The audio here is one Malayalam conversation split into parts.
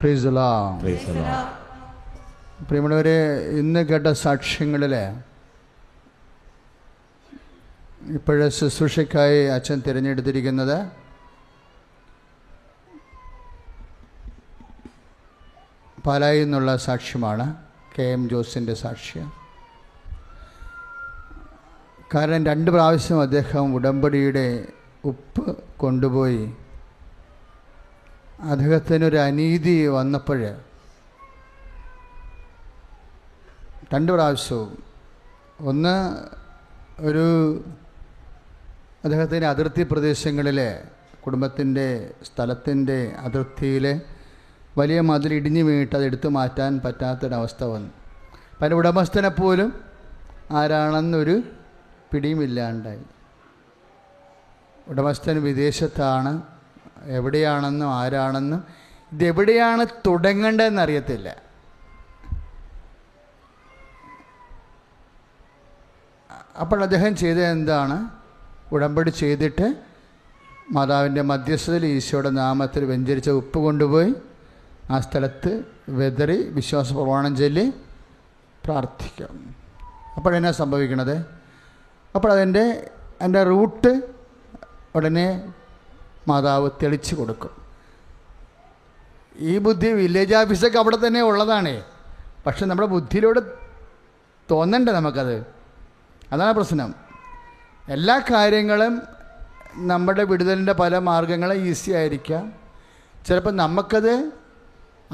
Price the Lord. പ്രിയമുള്ളവരെ, ഇന്ന് കേട്ട സാക്ഷ്യങ്ങളിൽ ഇപ്പോഴേ ശുശ്രൂഷയ്ക്കായി അച്ഛൻ തിരഞ്ഞെടുത്തിരിക്കുന്നത് പാലായിൽ നിന്നുള്ള സാക്ഷ്യമാണ്. KM ജോസിൻ്റെ സാക്ഷ്യം. കാരണം 2 പ്രാവശ്യം അദ്ദേഹം ഉടമ്പടിയുടെ ഉപ്പ് കൊണ്ടുപോയി അദ്ദേഹത്തിനൊരു അനീതി വന്നപ്പോൾ 2 പ്രാവശ്യവും, ഒന്ന് ഒരു അദ്ദേഹത്തിൻ്റെ അതിർത്തി പ്രദേശങ്ങളിലെ കുടുംബത്തിൻ്റെ സ്ഥലത്തിൻ്റെ അതിർത്തിയിൽ വലിയ മതിൽ ഇടിഞ്ഞു വീണിട്ട് അത് എടുത്തു മാറ്റാൻ പറ്റാത്തൊരവസ്ഥ വന്നു. അപ്പം അതിൻ്റെ ഉടമസ്ഥനെപ്പോലും ആരാണെന്നൊരു പിടിയുമില്ലാണ്ടായി. ഉടമസ്ഥൻ വിദേശത്താണ്, എവിടെയാണെന്നും ആരാണെന്നും ഇതെവിടെയാണ് തുടങ്ങേണ്ടതെന്ന് അറിയത്തില്ല. അപ്പോൾ അദ്ദേഹം ചെയ്തത് എന്താണ്? ഉടമ്പടി ചെയ്തിട്ട് മാതാവിൻ്റെ മധ്യസ്ഥതയിൽ ഈശോയുടെ നാമത്തിൽ വെഞ്ചരിച്ച ഉപ്പ് കൊണ്ടുപോയി ആ സ്ഥലത്ത് വെതറി വിശ്വാസ പ്രമാണം ചൊല്ലി പ്രാർത്ഥിക്കാം. അപ്പോഴെന്നാ സംഭവിക്കണത്? അപ്പോൾ അതിൻ്റെ റൂട്ട് ഉടനെ മാതാവ് തെളിച്ച് കൊടുക്കും. ഈ ബുദ്ധി വില്ലേജ് ഓഫീസൊക്കെ അവിടെ തന്നെ ഉള്ളതാണേ, പക്ഷെ നമ്മുടെ ബുദ്ധിയിലൂടെ തോന്നണ്ടേ നമുക്കത്? അതാണ് പ്രശ്നം. എല്ലാ കാര്യങ്ങളും നമ്മുടെ വിടുതലിൻ്റെ പല മാർഗങ്ങളും ഈസി ആയിരിക്കാം. ചിലപ്പോൾ നമുക്കത്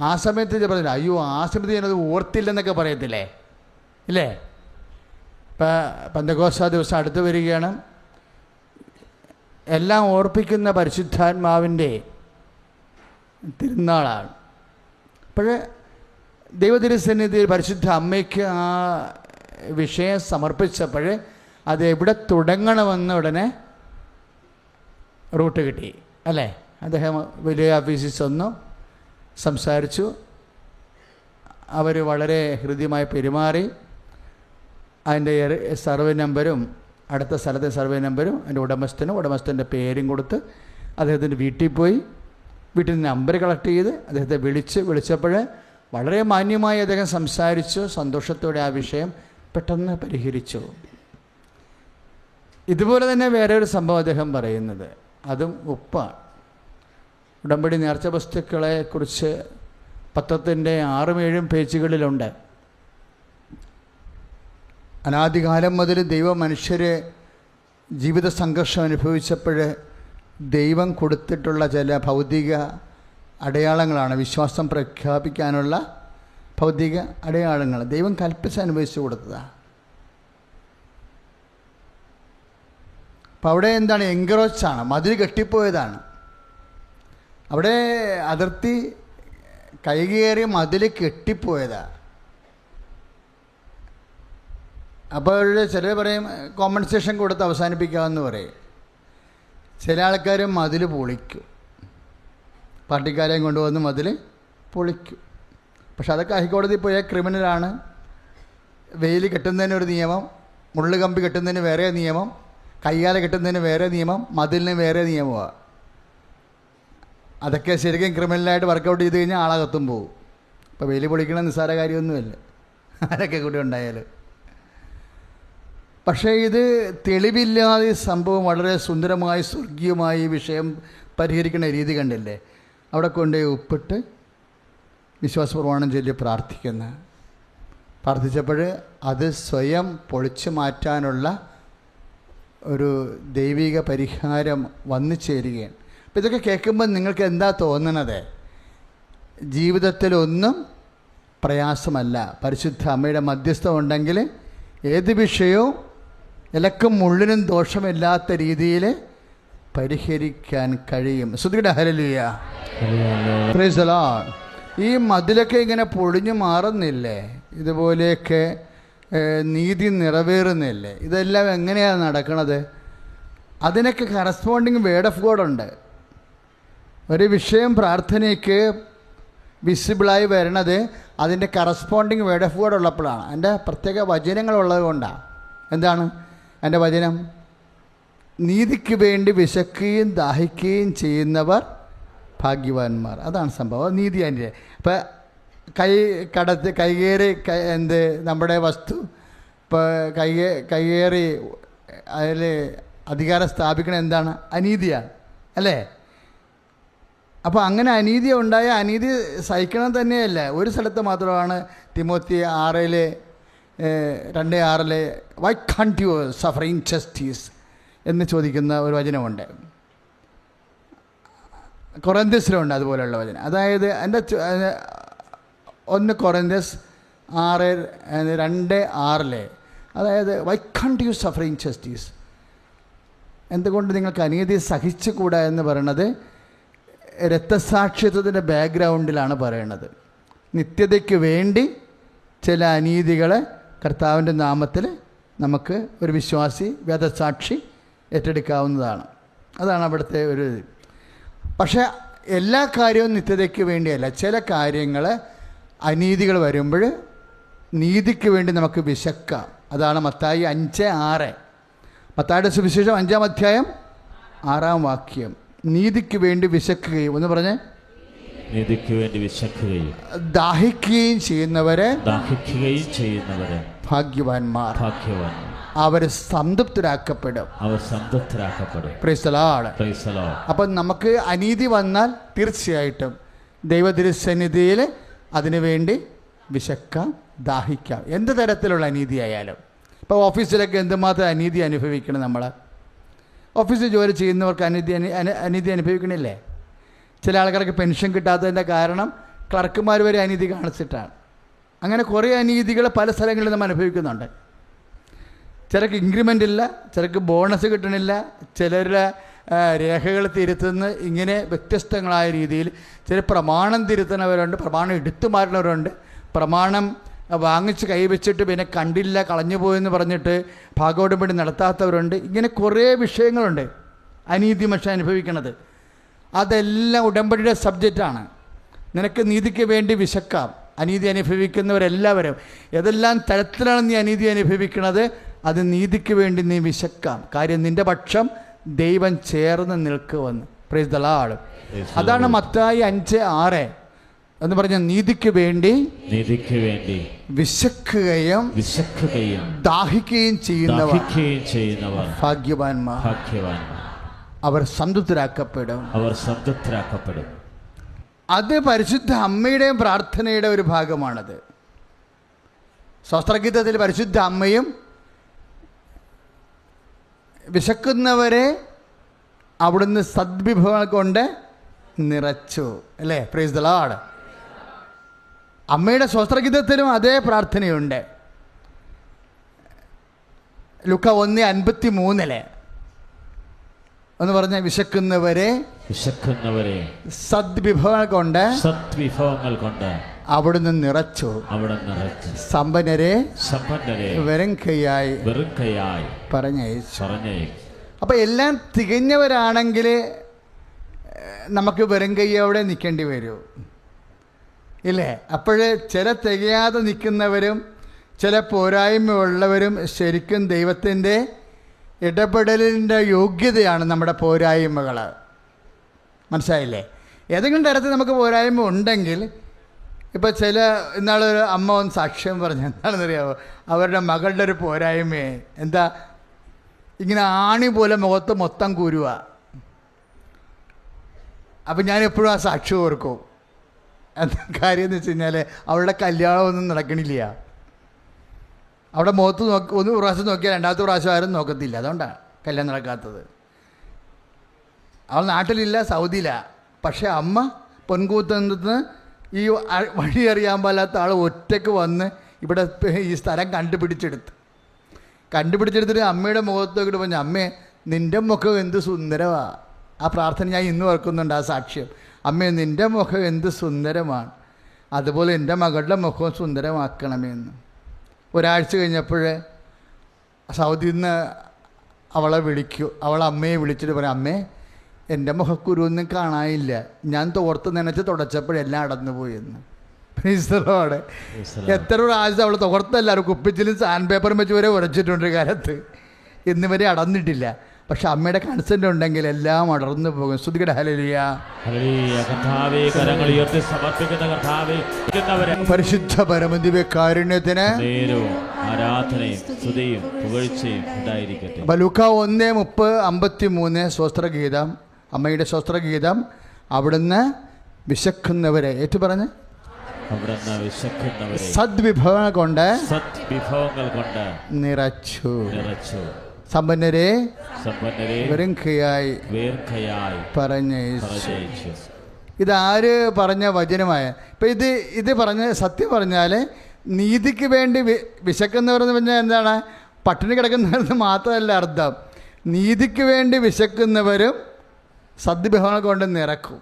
ആ സമയത്ത് പറഞ്ഞില്ല, അയ്യോ ആ സമയത്ത് ഞാനത് ഓർത്തില്ലെന്നൊക്കെ പറയത്തില്ലേ, ഇല്ലേ? ഇപ്പം പെന്തക്കോസ്താ ദിവസം അടുത്ത് വരികയാണ്. എല്ലാം ഓർപ്പിക്കുന്ന പരിശുദ്ധാത്മാവിൻ്റെ തിരുനാളാണ്. അപ്പോൾ ദൈവതിരുസന്നിധിയിൽ പരിശുദ്ധ അമ്മയ്ക്ക് ആ വിഷയം സമർപ്പിച്ചപ്പോൾ അത് എവിടെ തുടങ്ങണമെന്ന് ഉടനെ റൂട്ട് കിട്ടി, അല്ലേ? അദ്ദേഹം വലിയ ഓഫീസിൽ ചെന്നു സംസാരിച്ചു. അവർ വളരെ ഹൃദ്യമായി പെരുമാറി. അതിൻ്റെ സർവേ നമ്പരും അടുത്ത സ്ഥലത്തെ സർവേ നമ്പരും അതിൻ്റെ ഉടമസ്ഥൻ്റെ പേരും കൊടുത്ത് അദ്ദേഹത്തിൻ്റെ വീട്ടിൽ പോയി. വീട്ടിൽ നിന്ന് നമ്പർ കളക്ട് ചെയ്ത് അദ്ദേഹത്തെ വിളിച്ചപ്പോൾ വളരെ മാന്യമായി അദ്ദേഹം സംസാരിച്ചു. സന്തോഷത്തോടെ ആ വിഷയം പെട്ടെന്ന് പരിഹരിച്ചു. ഇതുപോലെ തന്നെ വേറെ ഒരു സംഭവം അദ്ദേഹം പറയുന്നത്, അതും ഉപ്പാണ്. ഉടമ്പടി നേർച്ച വസ്തുക്കളെക്കുറിച്ച് പത്രത്തിൻ്റെ 6-7 പേജുകളിലുണ്ട്. അനാദികാലം മുതൽ ദൈവം മനുഷ്യരെ ജീവിത സംഘർഷം അനുഭവിച്ചപ്പോൾ ദൈവം കൊടുത്തിട്ടുള്ള ചില ഭൗതിക അടയാളങ്ങളാണ്, വിശ്വാസം പ്രഖ്യാപിക്കാനുള്ള ഭൗതിക അടയാളങ്ങൾ ദൈവം കൽപ്പിച്ച് അനുഭവിച്ചു കൊടുത്തതാണ്. അപ്പം അവിടെ എന്താണ്? എൻക്രോച്ചാണ്, മതിൽ കെട്ടിപ്പോയതാണ്. അവിടെ അതിർത്തി കൈകേറി മതിൽ കെട്ടിപ്പോയതാണ്. അപ്പോൾ ചിലർ പറയും കോമ്പൻസേഷൻ കൊടുത്ത് അവസാനിപ്പിക്കാമെന്ന് പറയും. ചില ആൾക്കാർ മതിൽ പൊളിക്കും, പാർട്ടിക്കാരെയും കൊണ്ടുവന്ന് മതിൽ പൊളിക്കും. പക്ഷെ അതൊക്കെ ഹൈക്കോടതി പോയ ക്രിമിനലാണ്. വെയിൽ കെട്ടുന്നതിനൊരു നിയമം, മുള്ളു കമ്പി കെട്ടുന്നതിന് വേറെ നിയമം, കയ്യാല കെട്ടുന്നതിന് വേറെ നിയമം, മതിലിന് വേറെ നിയമമാണ്. അതൊക്കെ ശരിക്കും ക്രിമിനലായിട്ട് വർക്കൗട്ട് ചെയ്ത് കഴിഞ്ഞാൽ ആളകത്തും പോകും. ഇപ്പോൾ വെയിൽ പൊളിക്കണ നിസ്സാര കാര്യമൊന്നുമില്ല, അതൊക്കെ കൂടി ഉണ്ടായാൽ. പക്ഷേ ഇത് തെളിവില്ലാതെ സംഭവം വളരെ സുന്ദരമായി സ്വർഗീയമായി വിഷയം പരിഹരിക്കുന്ന രീതി കണ്ടില്ലേ? അവിടെ കൊണ്ടുപോയി ഉപ്പിട്ട് വിശ്വാസ പ്രമാണം ചൊല്ലി പ്രാർത്ഥിച്ചപ്പോൾ അത് സ്വയം പൊളിച്ചു മാറ്റാനുള്ള ഒരു ദൈവിക പരിഹാരം വന്നു ചേരുകയാണ്. അപ്പോൾ ഇതൊക്കെ കേൾക്കുമ്പോൾ നിങ്ങൾക്ക് എന്താ തോന്നണത്? ജീവിതത്തിലൊന്നും പ്രയാസമല്ല. പരിശുദ്ധ അമ്മയുടെ മധ്യസ്ഥം ഉണ്ടെങ്കിൽ ഏത് വിഷയവും ഇലക്കും മുള്ളിനും ദോഷമില്ലാത്ത രീതിയിൽ പരിഹരിക്കാൻ കഴിയും. സ്തുതിക്കട്ടെ, ഹല്ലേലൂയ, പ്രൈസ് ദി ലോർഡ്. ഈ മതിലൊക്കെ ഇങ്ങനെ പൊളിഞ്ഞു മാറുന്നില്ലേ? ഇതുപോലെയൊക്കെ നീതി നിറവേറുന്നില്ലേ? ഇതെല്ലാം എങ്ങനെയാണ് നടക്കുന്നത്? അതിനൊക്കെ കറസ്പോണ്ടിങ് വേർഡ് ഓഫ് ഗോഡ് ഉണ്ട്. ഒരു വിഷയം പ്രാർത്ഥനയ്ക്ക് വിസിബിളായി വരണത് അതിൻ്റെ കറസ്പോണ്ടിങ് വേർഡ് ഓഫ് ഗോഡ് ഉള്ളപ്പോഴാണ്. അതിൻ്റെ പ്രത്യേക വചനങ്ങളുള്ളത് കൊണ്ടാണ്. എന്താണ് എൻ്റെ വചനം? നീതിക്ക് വേണ്ടി വിശക്കുകയും ദാഹിക്കുകയും ചെയ്യുന്നവർ ഭാഗ്യവാന്മാർ. അതാണ് സംഭവം. നീതി അതിൻ്റെ ഇപ്പം കൈകേറി നമ്മുടെ വസ്തു ഇപ്പോൾ കൈകേറി അതിൽ അധികാരം സ്ഥാപിക്കണം എന്താണ്? അനീതിയാണ് അല്ലേ? അപ്പോൾ അങ്ങനെ അനീതി ഉണ്ടായ അനീതി സഹിക്കണം തന്നെയല്ല. ഒരു സ്ഥലത്ത് മാത്രമാണ് Timothy 2:6 why can't you suffer injustice എന്ന് ചോദിക്കുന്ന ഒരു വചനമുണ്ട്. കൊറിന്ത്യസിലുണ്ട് അതുപോലെയുള്ള വചനം. അതായത് എൻ്റെ 1 കൊറിന്ത്യസ് 2:6 അതായത് why can't you suffer injustice, എന്തുകൊണ്ട് നിങ്ങൾക്ക് അനീതി സഹിച്ചുകൂടാ എന്ന് പറയണത് രക്തസാക്ഷിത്വത്തിൻ്റെ ബാക്ക്ഗ്രൗണ്ടിലാണ് പറയണത്. നിത്യതയ്ക്ക് വേണ്ടി ചില അനീതികളെ കർത്താവിൻ്റെ നാമത്തിൽ നമുക്ക് ഒരു വിശ്വാസി വേദസാക്ഷി ഏറ്റെടുക്കാവുന്നതാണ്. അതാണ് അവിടുത്തെ ഒരു ഇത്. പക്ഷേ എല്ലാ കാര്യവും നിത്യതയ്ക്ക് വേണ്ടിയല്ല. ചില കാര്യങ്ങൾ അനീതികൾ വരുമ്പോൾ നീതിക്ക് വേണ്ടി നമുക്ക് വിശക്കാം. അതാണ് മത്തായി 5:6. മത്തായിയുടെ സുവിശേഷം 5-ാം അധ്യായം 6-ാം വാക്യം. നീതിക്ക് വേണ്ടി വിശക്കുകയും എന്ന് പറഞ്ഞ് നീതിക്ക് വേണ്ടി വിശക്കുകയും ദാഹിക്കുകയും ചെയ്യുന്നവരെ ഭാഗ്യവാന്മാർ അവർ സംതൃപ്തരാക്കപ്പെടും. Praise the lord. അപ്പം നമുക്ക് അനീതി വന്നാൽ തീർച്ചയായിട്ടും ദൈവതിരുസന്നിധിയിൽ അതിനുവേണ്ടി വിശക്കാം, ദാഹിക്കാം. എന്ത് തരത്തിലുള്ള അനീതി ആയാലും. ഇപ്പോൾ ഓഫീസിലൊക്കെ എന്തുമാത്രം അനീതി അനുഭവിക്കണം. നമ്മൾ ഓഫീസിൽ ജോലി ചെയ്യുന്നവർക്ക് അനീതി അനുഭവിക്കണില്ലേ? ചില ആൾക്കാർക്ക് പെൻഷൻ കിട്ടാത്തതിൻ്റെ കാരണം ക്ലർക്കുമാർ വരെ അനീതി കാണിച്ചിട്ടാണ്. അങ്ങനെ കുറേ അനീതികൾ പല സ്ഥലങ്ങളിൽ നമ്മൾ അനുഭവിക്കുന്നുണ്ട്. ചിലർക്ക് ഇൻക്രിമെൻ്റ് ഇല്ല, ചിലർക്ക് ബോണസ് കിട്ടണില്ല, ചിലരുടെ രേഖകൾ തിരുത്തുന്ന ഇങ്ങനെ വ്യത്യസ്തങ്ങളായ രീതിയിൽ ചില പ്രമാണം തിരുത്തുന്നവരുണ്ട്, പ്രമാണം എടുത്തു മാറുന്നവരുണ്ട്, പ്രമാണം വാങ്ങിച്ച് കൈവച്ചിട്ട് പിന്നെ കണ്ടില്ല കളഞ്ഞു പോയെന്ന് പറഞ്ഞിട്ട് ഭാഗോടമ്പടി നടത്താത്തവരുണ്ട്. ഇങ്ങനെ കുറേ വിഷയങ്ങളുണ്ട് അനീതി മനുഷ്യൻ അനുഭവിക്കുന്നത്. അതെല്ലാം ഉടമ്പടിയുടെ സബ്ജക്റ്റാണ്. നിനക്ക് നീതിക്ക് വേണ്ടി വിശക്കാം. അനീതി അനുഭവിക്കുന്നവരെല്ലാവരും ഏതെല്ലാം തരത്തിലാണ് നീ അനീതി അനുഭവിക്കുന്നത്, അത് നീതിക്ക് വേണ്ടി നീ വിശക്കാം. കാര്യം നിൻ്റെ പക്ഷം ദൈവം ചേർന്ന് നിൽക്കുമെന്ന്. Price the Lord. അതാണ് മത്തായി 5:6 എന്ന് പറഞ്ഞ നീതിക്ക് വേണ്ടി വിശക്കുകയും ദാഹിക്കുകയും ചെയ്യുന്നവർ ഭാഗ്യവാന്മാർ, അവർ സംതൃപ്തരാക്കപ്പെടും. അത് പരിശുദ്ധ അമ്മയുടെയും പ്രാർത്ഥനയുടെ ഒരു ഭാഗമാണത്. സ്വസ്ത്രഗീതത്തിൽ പരിശുദ്ധ അമ്മയും വിശക്കുന്നവരെ അവിടുന്ന് സദ്വിഭവങ്ങൾ കൊണ്ട് നിറച്ചു അല്ലേ? Price the Lord. അമ്മയുടെ സ്വസ്ത്രഗീതത്തിലും അതേ പ്രാർത്ഥനയുണ്ട്. ലൂക്ക 1:53 എന്ന് പറഞ്ഞ വിശക്കുന്നവരെ സദ്വിഭവങ്ങൾ കൊണ്ട് അവിടുന്ന് നിറച്ചു. സമ്പന്നരെ വെറും കൈയായി പറഞ്ഞയച്ചു. അപ്പം എല്ലാം തികഞ്ഞവരാണെങ്കിൽ നമുക്ക് വെറും കൈയോടെ നിൽക്കേണ്ടി വരൂ ഇല്ലേ? അപ്പോൾ ചില തികയാതെ നിൽക്കുന്നവരും ചില പോരായ്മയുള്ളവരും ശരിക്കും ദൈവത്തിൻ്റെ ഇടപെടലിൻ്റെ യോഗ്യതയാണ് നമ്മുടെ പോരായ്മകൾ. മനസ്സിലായില്ലേ? ഏതെങ്കിലും തരത്തിൽ നമുക്ക് പോരായ്മ ഉണ്ടെങ്കിൽ, ഇപ്പോൾ ചില ഇന്നാളൊരു അമ്മ ഒന്ന് സാക്ഷ്യം പറഞ്ഞു. എന്താണെന്നറിയാമോ? അവരുടെ മകളുടെ ഒരു പോരായ്മയെ എന്താ, ഇങ്ങനെ ആണി പോലെ മുഖത്ത് മൊത്തം കുരുവ. അപ്പം ഞാൻ എപ്പോഴും ആ സാക്ഷ്യം ഓർക്കും. എന്താ കാര്യം എന്ന് വെച്ച് കഴിഞ്ഞാൽ അവളുടെ കല്യാണമൊന്നും നടക്കണില്ല. അവിടെ മുഖത്ത് ഒരു പ്രാവശ്യം നോക്കിയാൽ രണ്ടാമത്തെ പ്രാവശ്യം ആരും നോക്കത്തില്ല. അതുകൊണ്ടാണ് കല്യാണം നടക്കാത്തത്. അവൾ നാട്ടിലില്ല, സൗദിയിലാണ്. പക്ഷേ അമ്മ പൊൻകൂത്തുനിന്ന് ഈ വഴി അറിയാൻ പാലാത്ത ആൾ ഒറ്റയ്ക്ക് വന്ന് ഇവിടെ ഈ സ്ഥലം കണ്ടുപിടിച്ചെടുത്തിട്ട് അമ്മയുടെ മുഖത്ത് നോക്കിയിട്ട് പറഞ്ഞു, അമ്മേ നിൻ്റെ മുഖം എന്ത് സുന്ദരമാണ്. ആ പ്രാർത്ഥന ഞാൻ ഇന്നും ഓർക്കുന്നുണ്ട്, ആ സാക്ഷ്യം. അമ്മേ നിൻ്റെ മുഖം എന്ത് സുന്ദരമാണ്, അതുപോലെ എൻ്റെ മകളുടെ മുഖം സുന്ദരമാക്കണമെന്ന്. ഒരാഴ്ച കഴിഞ്ഞപ്പോൾ സൗദിയിൽ നിന്ന് അവളെ വിളിക്കൂ. അമ്മയെ വിളിച്ചിട്ട് പറയും, അമ്മേ എൻ്റെ മുഖക്കുരുവൊന്നും കാണാനില്ല, ഞാൻ തോർത്ത് നനച്ച് തുടച്ചപ്പോഴെല്ലാം അടന്നു പോയെന്ന്. പ്രീസറോടെ എത്ര പ്രാവശ്യം അവൾ തോർത്തെല്ലാവരും കുപ്പിച്ചിലും സാൻഡ് പേപ്പറും വെച്ച് വരെ ഉരച്ചിട്ടുണ്ട് കാലത്ത്, ഇന്ന് വരെ അടന്നിട്ടില്ല. പക്ഷെ അമ്മയുടെ കൺസെൻ്റ് ഉണ്ടെങ്കിൽ എല്ലാം അടർന്നു പോകും. സ്തുതിക്കട്ടെ, ഹല്ലേലൂയ. ഹല്ലേലൂയ. കർത്താവേ, കരങ്ങൾ ഉയർത്തി സമർപ്പിക്കുന്ന കർത്താവേ, പരിശുദ്ധ പരമദിവ്യ കാരുണ്യത്തിന് നേരവും ആരാധനയും സ്തുതിയും പുകഴ്ചയും ഉണ്ടായിരിക്കട്ടെ. ലൂക്കാ 1:30-53 സ്വസ്ത്രഗീതം, അമ്മയുടെ സ്വസ്ത്രഗീതം. അവിടുന്ന് വിശക്കുന്നവരെ ഏറ്റുപറഞ്ഞ് സദ്വിഭവങ്ങൾ കൊണ്ട് നിറച്ചു. സമ്പന്നരെ പറഞ്ഞയച്ചു. ഇതാര് പറഞ്ഞ വചനമായ? ഇപ്പം ഇത് പറഞ്ഞ് സത്യം പറഞ്ഞാൽ നീതിക്ക് വേണ്ടി വിശക്കുന്നവരെന്ന് പറഞ്ഞാൽ എന്താണ്? പട്ടിണി കിടക്കുന്നവരെന്ന് മാത്രമല്ല അർത്ഥം. നീതിക്ക് വേണ്ടി വിശക്കുന്നവരും സദ്വിഭവങ്ങൾ കൊണ്ട് നിറക്കും.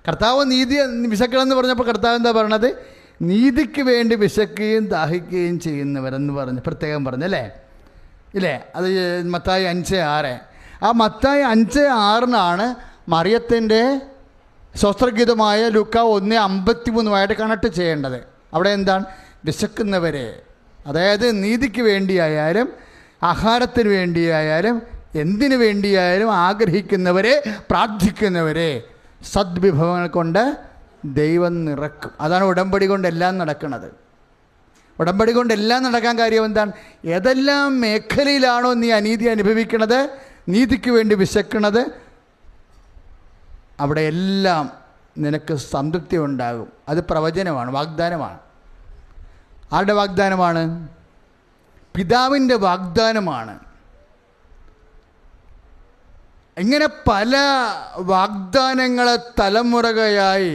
കർത്താവ് നീതി വിശക്കണമെന്ന് പറഞ്ഞപ്പോൾ കർത്താവ് എന്താ പറയണത്? നീതിക്ക് വേണ്ടി വിശക്കുകയും ദാഹിക്കുകയും ചെയ്യുന്നവരെന്ന് പറഞ്ഞ് പ്രത്യേകം പറഞ്ഞല്ലേ, ഇല്ലേ? അത് മത്തായി 5:6. ആ മത്തായി 5:6 മറിയത്തിൻ്റെ സ്വസ്ത്രഗീതമായ ലൂക്കാ 1:53 കണക്ട് ചെയ്യേണ്ടത്. അവിടെ എന്താണ്? വിശക്കുന്നവരെ, അതായത് നീതിക്ക് വേണ്ടിയായാലും ആഹാരത്തിന് വേണ്ടിയായാലും എന്തിനു വേണ്ടിയായാലും ആഗ്രഹിക്കുന്നവരെ, പ്രാർത്ഥിക്കുന്നവരെ സദ്വിഭവങ്ങൾ കൊണ്ട് ദൈവം നിറക്കും. അതാണ് ഉടമ്പടി കൊണ്ടെല്ലാം നടക്കുന്നത്. ഉടമ്പടി കൊണ്ടെല്ലാം നടക്കാൻ കാര്യം എന്താണ്? ഏതെല്ലാം മേഖലയിലാണോ നീ അനീതി അനുഭവിക്കുന്നത്, നീതിക്ക് വേണ്ടി വിശക്കണത്, അവിടെ എല്ലാം നിനക്ക് സംതൃപ്തി ഉണ്ടാകും. അത് പ്രവചനമാണ്, വാഗ്ദാനമാണ്. ആരുടെ വാഗ്ദാനമാണ്? പിതാവിൻ്റെ വാഗ്ദാനമാണ്. ഇങ്ങനെ പല വാഗ്ദാനങ്ങളെ തലമുറകളായി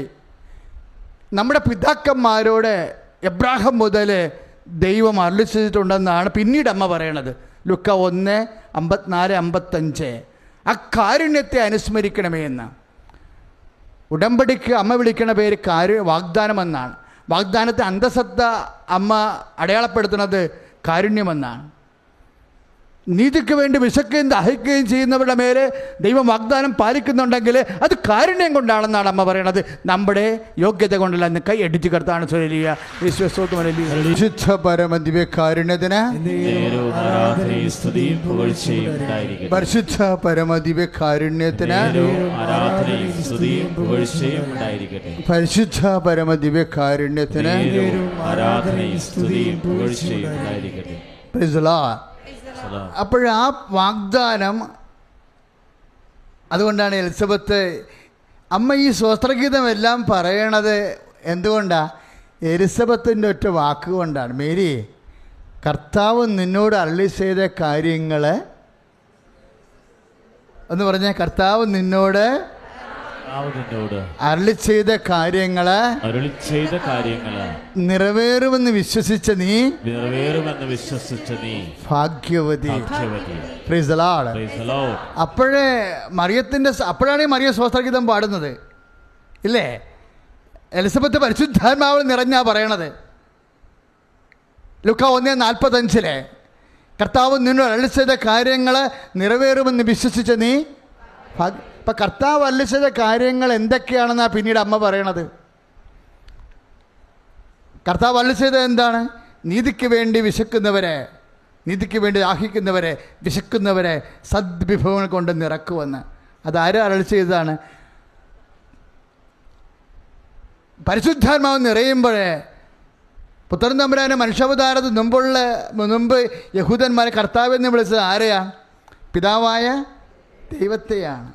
നമ്മുടെ പിതാക്കന്മാരോട് എബ്രാഹിം മുതൽ ദൈവം അരുളിച്ചിട്ടുണ്ടെന്നാണ് പിന്നീട് അമ്മ പറയണത്. ലൂക്കാ 1:54-55. ആ കാരുണ്യത്തെ അനുസ്മരിക്കണമേ എന്ന്. ഉടമ്പടിക്ക് അമ്മ വിളിക്കണ പേര് വാഗ്ദാനമെന്നാണ്. വാഗ്ദാനത്തെ അന്തസത്ത അമ്മ അടയാളപ്പെടുത്തുന്നത് കാരുണ്യമെന്നാണ്. നീതിക്ക് വേണ്ടി വിശക്കുകയും ദാഹിക്കുകയും ചെയ്യുന്നവരുടെ മേലെ ദൈവം വാഗ്ദാനം പാലിക്കുന്നുണ്ടെങ്കിൽ അത് കാരുണ്യം കൊണ്ടാണെന്നാണ് അമ്മ പറയണത്. നമ്മുടെ യോഗ്യത കൊണ്ടല്ല. എന്ന് കൈ അടിച്ചു കർത്താണ് പരമദിവ്യ കാരുണ്യത്തിന് പരിശുദ്ധ പരമദിവ്യ കാരുണ്യത്തിന് പരിശുദ്ധ പരമദിവ്യ കാരുണ്യത്തിന് അപ്പോഴാ വാഗ്ദാനം. അതുകൊണ്ടാണ് എലിസബത്ത് അമ്മ ഈ സ്വസ്ത്രഗീതമെല്ലാം പറയണത്. എന്തുകൊണ്ടാണ്? എലിസബത്തിൻ്റെ ഒറ്റ വാക്കുകൊണ്ടാണ്. മേരി, കർത്താവ് നിന്നോട് അരുളി ചെയ്ത കാര്യങ്ങൾ എന്ന് പറഞ്ഞാൽ, കർത്താവ് നിന്നോട് അരുളി ചെയ്ത കാര്യങ്ങള് നിറവേറുമെന്ന് വിശ്വസിച്ച നീ ഭാഗ്യവതി. Price the Lord. അപ്പോഴാണ് മറിയ സ്വസ്ത്രഗീതം പാടുന്നത്, ഇല്ലേ? എലിസബത്ത് പരിശുദ്ധാത്മാവിൽ നിറഞ്ഞാ പറയണത്. ലൂക്കാ 1:45 കർത്താവ് നിന്നോട് അരുളി ചെയ്ത കാര്യങ്ങൾ നിറവേറുമെന്ന് വിശ്വസിച്ച നീ. അപ്പം കർത്താവ് അരുളി ചെയ്ത കാര്യങ്ങൾ എന്തൊക്കെയാണെന്നാണ് പിന്നീട് അമ്മ പറയണത്. കർത്താവ് അരുളി ചെയ്തത് എന്താണ്? നീതിക്ക് വേണ്ടി വിശക്കുന്നവരെ, നീതിക്ക് വേണ്ടി ദാഹിക്കുന്നവരെ, വിശക്കുന്നവരെ സദ്വിഭവങ്ങൾ കൊണ്ട് നിറക്കുമെന്ന്. അതാരും അരുളി ചെയ്തതാണ്? പരിശുദ്ധാത്മാവ് നിറയുമ്പോഴേ പുത്രൻ തമ്പുരാനെ മനുഷ്യാവതാരത്തിന് മുമ്പ് യഹൂദന്മാരെ കർത്താവെന്ന് വിളിച്ചത് ആരെയാണ്? പിതാവായ ദൈവത്തെയാണ്.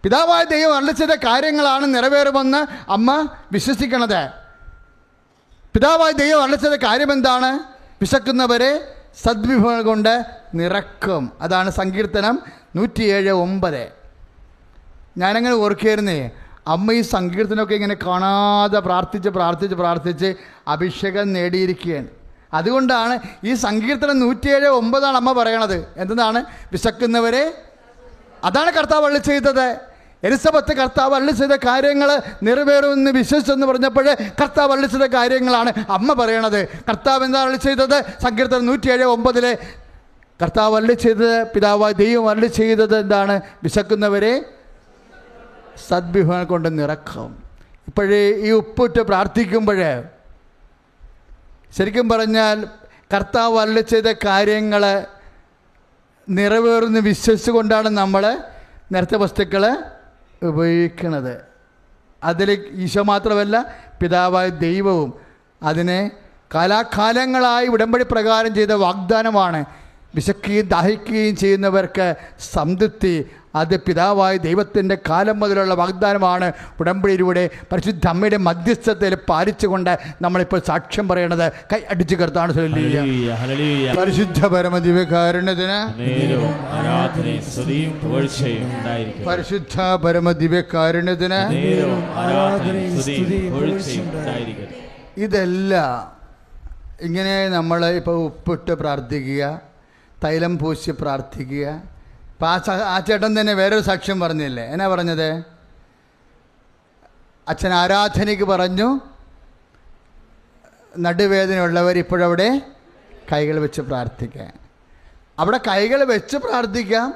പിതാവായ ദൈവം അരുളി ചെയ്ത കാര്യങ്ങളാണ് നിറവേറുമെന്ന് അമ്മ വിശ്വസിക്കണത്. പിതാവായ ദൈവം അരുളി ചെയ്ത കാര്യം എന്താണ്? വിശക്കുന്നവരെ സദ്വിഭവങ്ങൾ കൊണ്ട് നിറക്കും. അതാണ് സങ്കീർത്തനം 107:9. ഞാനങ്ങനെ ഓർക്കുകയായിരുന്നേ, അമ്മ ഈ സങ്കീർത്തനമൊക്കെ ഇങ്ങനെ കാണാതെ പ്രാർത്ഥിച്ച് അഭിഷേകം നേടിയിരിക്കുകയാണ്. അതുകൊണ്ടാണ് ഈ സങ്കീർത്തനം 107:9 അമ്മ പറയണത്. എന്താണ്? വിശക്കുന്നവരെ. അതാണ് കർത്താവ് അരുളി ചെയ്തത്. എലിസബത്ത് കർത്താവ് അരുളി ചെയ്ത കാര്യങ്ങൾ നിറവേറുമെന്ന് വിശ്വസിച്ചെന്ന് പറഞ്ഞപ്പോൾ കർത്താവ് അരുളി ചെയ്ത കാര്യങ്ങളാണ് അമ്മ പറയണത്. കർത്താവ് എന്താ അരുളി ചെയ്തത്? സങ്കീർത്തനം 107:9 കർത്താവ് അരുളി ചെയ്തത്, പിതാവായ ദൈവം അരുളി ചെയ്തത് എന്താണ്? വിശക്കുന്നവരെ സദ്വിഭവങ്ങൾ കൊണ്ട് നിറക്കും. ഇപ്പോഴേ ഈ ഉപ്പിട്ട് പ്രാർത്ഥിക്കുമ്പോൾ ശരിക്കും പറഞ്ഞാൽ കർത്താവ് അരുളി ചെയ്ത കാര്യങ്ങൾ നിറവേറുന്ന വിശ്വസിച്ചുകൊണ്ടാണ് നമ്മൾ നേർച്ച വസ്തുക്കൾ ഉപയോഗിക്കുന്നത്. അതിൽ ഈശോ മാത്രമല്ല, പിതാവായ ദൈവവും അതിനെ കാലാകാലങ്ങളായി ഉടമ്പടി പ്രകാരം ചെയ്ത വാഗ്ദാനമാണ്. വിശക്കുകയും ദാഹിക്കുകയും ചെയ്യുന്നവർക്ക് സംതൃപ്തി. അത് പിതാവായ ദൈവത്തിൻ്റെ കാലം മുതലുള്ള വാഗ്ദാനമാണ്. ഉടമ്പടിയിലൂടെ പരിശുദ്ധ അമ്മയുടെ മധ്യസ്ഥതയിൽ പാലിച്ചുകൊണ്ട് നമ്മളിപ്പോൾ സാക്ഷ്യം പറയണത്. കൈ അടിച്ചു കർത്താണ്. പരിശുദ്ധ പരമദിവ്യകാരുണ്യത്തിന്, പരിശുദ്ധ പരമദിവ്യകാരുണ്യത്തിന്. ഇതെല്ലാം ഇങ്ങനെ നമ്മൾ ഇപ്പോൾ ഉപ്പിട്ട് പ്രാർത്ഥിക്കുക, തൈലം പൂശി പ്രാർത്ഥിക്കുക. അപ്പം ആ ചേട്ടൻ തന്നെ വേറൊരു സാക്ഷ്യം പറഞ്ഞില്ലേ? എന്നാ പറഞ്ഞത്? അച്ഛൻ ആരാധനയ്ക്ക് പറഞ്ഞു, നടുവേദനയുള്ളവർ ഇപ്പോഴവിടെ കൈകൾ വെച്ച് പ്രാർത്ഥിക്കാം. അവിടെ കൈകൾ വെച്ച് പ്രാർത്ഥിക്കാം,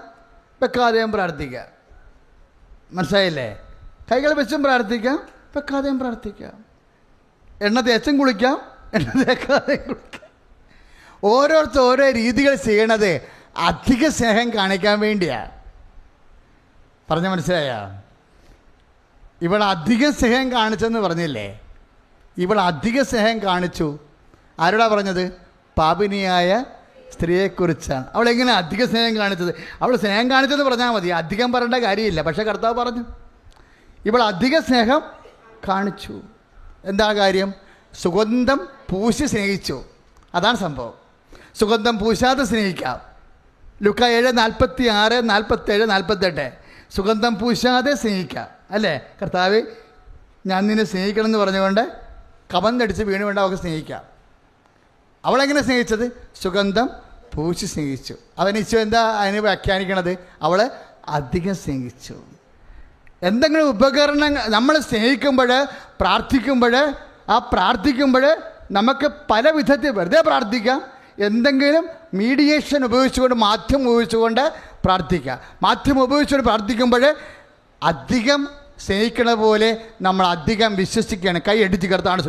വെക്കാതെയും പ്രാർത്ഥിക്കാം. മനസ്സിലായില്ലേ? കൈകൾ വെച്ചും പ്രാർത്ഥിക്കാം, വെക്കാതെയും പ്രാർത്ഥിക്കാം. എണ്ണ തേച്ചും കുളിക്കാം, എണ്ണ തേക്കാതെയും കുളിക്കാം. ഓരോരുത്തർ ഓരോ രീതികൾ ചെയ്യണത് അധിക സ്നേഹം കാണിക്കാൻ വേണ്ടിയാണ്. പറഞ്ഞ മനസ്സിലായ? ഇവൾ അധിക സ്നേഹം കാണിച്ചെന്ന് പറഞ്ഞില്ലേ? ഇവൾ അധിക സ്നേഹം കാണിച്ചു. ആരോടാ പറഞ്ഞത്? പാപിനിയായ സ്ത്രീയെക്കുറിച്ചാണ്. അവളെങ്ങനെ അധിക സ്നേഹം കാണിച്ചത്? അവൾ സ്നേഹം കാണിച്ചെന്ന് പറഞ്ഞാൽ മതി, അധികം പറയേണ്ട കാര്യമില്ല. പക്ഷേ കർത്താവ് പറഞ്ഞു, ഇവൾ അധിക സ്നേഹം കാണിച്ചു. എന്താ കാര്യം? സുഗന്ധം പൂശി സ്നേഹിച്ചു. അതാണ് സംഭവം. സുഗന്ധം പൂശാതെ സ്നേഹിക്കാം. ലൂക്ക 7:46, 47, 48. സുഗന്ധം പൂശാതെ സ്നേഹിക്കാം അല്ലേ? കർത്താവ് ഞാൻ നിന്നെ സ്നേഹിക്കണം എന്ന് പറഞ്ഞുകൊണ്ട് കമന്തടിച്ച് വീണുകൊണ്ട് അവൾക്ക് സ്നേഹിക്കാം. അവളെങ്ങനെ സ്നേഹിച്ചത്? സുഗന്ധം പൂശി സ്നേഹിച്ചു. ഈശോ എന്താ അതിന് വ്യാഖ്യാനിക്കണത്? അവളെ അധികം സ്നേഹിച്ചു. എന്തെങ്കിലും ഉപകരണങ്ങൾ നമ്മൾ സ്നേഹിക്കുമ്പോൾ, പ്രാർത്ഥിക്കുമ്പോൾ, ആ പ്രാർത്ഥിക്കുമ്പോൾ നമുക്ക് പല വിധത്തിൽ വെറുതെ പ്രാർത്ഥിക്കാം. എന്തെങ്കിലും മീഡിയേഷൻ ഉപയോഗിച്ചുകൊണ്ട്, മാധ്യമം ഉപയോഗിച്ചുകൊണ്ട് പ്രാർത്ഥിക്കുക. മാധ്യമം ഉപയോഗിച്ചുകൊണ്ട് പ്രാർത്ഥിക്കുമ്പോൾ അധികം സ്നേഹിക്കണ പോലെ നമ്മൾ അധികം വിശ്വസിക്കുകയാണ്. കൈ അടിച്ച് കർത്താണ്.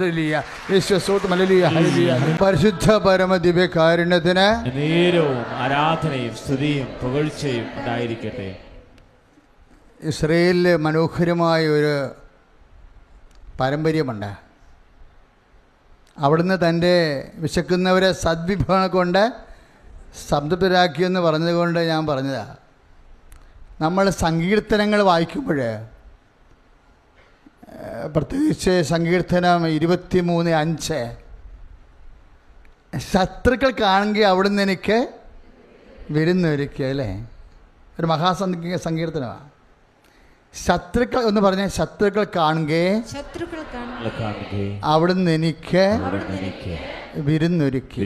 പരിശുദ്ധ പരമദിവ്യകാരുണ്യത്തിന് ആരാധനയും സ്തുതിയും പുകഴ്ചയും ഉണ്ടായിരിക്കട്ടെ. ഇസ്രയേലിൽ മനോഹരമായ ഒരു പാരമ്പര്യമുണ്ട്. അവിടുന്ന് തൻ്റെ വിശക്കുന്നവരെ സദ്വിഭവം കൊണ്ട് സംതൃപ്തരാക്കിയെന്ന് പറഞ്ഞതുകൊണ്ട് ഞാൻ പറഞ്ഞതാണ്. നമ്മൾ സങ്കീർത്തനങ്ങൾ വായിക്കുമ്പോൾ, പ്രത്യേകിച്ച് സങ്കീർത്തനം 23:5, ശത്രുക്കൾ കാണുക അവിടുന്ന് എനിക്ക് വിരുന്നൊരുക്കുക അല്ലേ? ഒരു സങ്കീർത്തനമാണ്. ശത്രുക്കൾ എന്ന് പറഞ്ഞാൽ ശത്രുക്കൾ കാണുകേ അവിടുന്ന് എനിക്ക് വിരുന്നൊരുക്കി.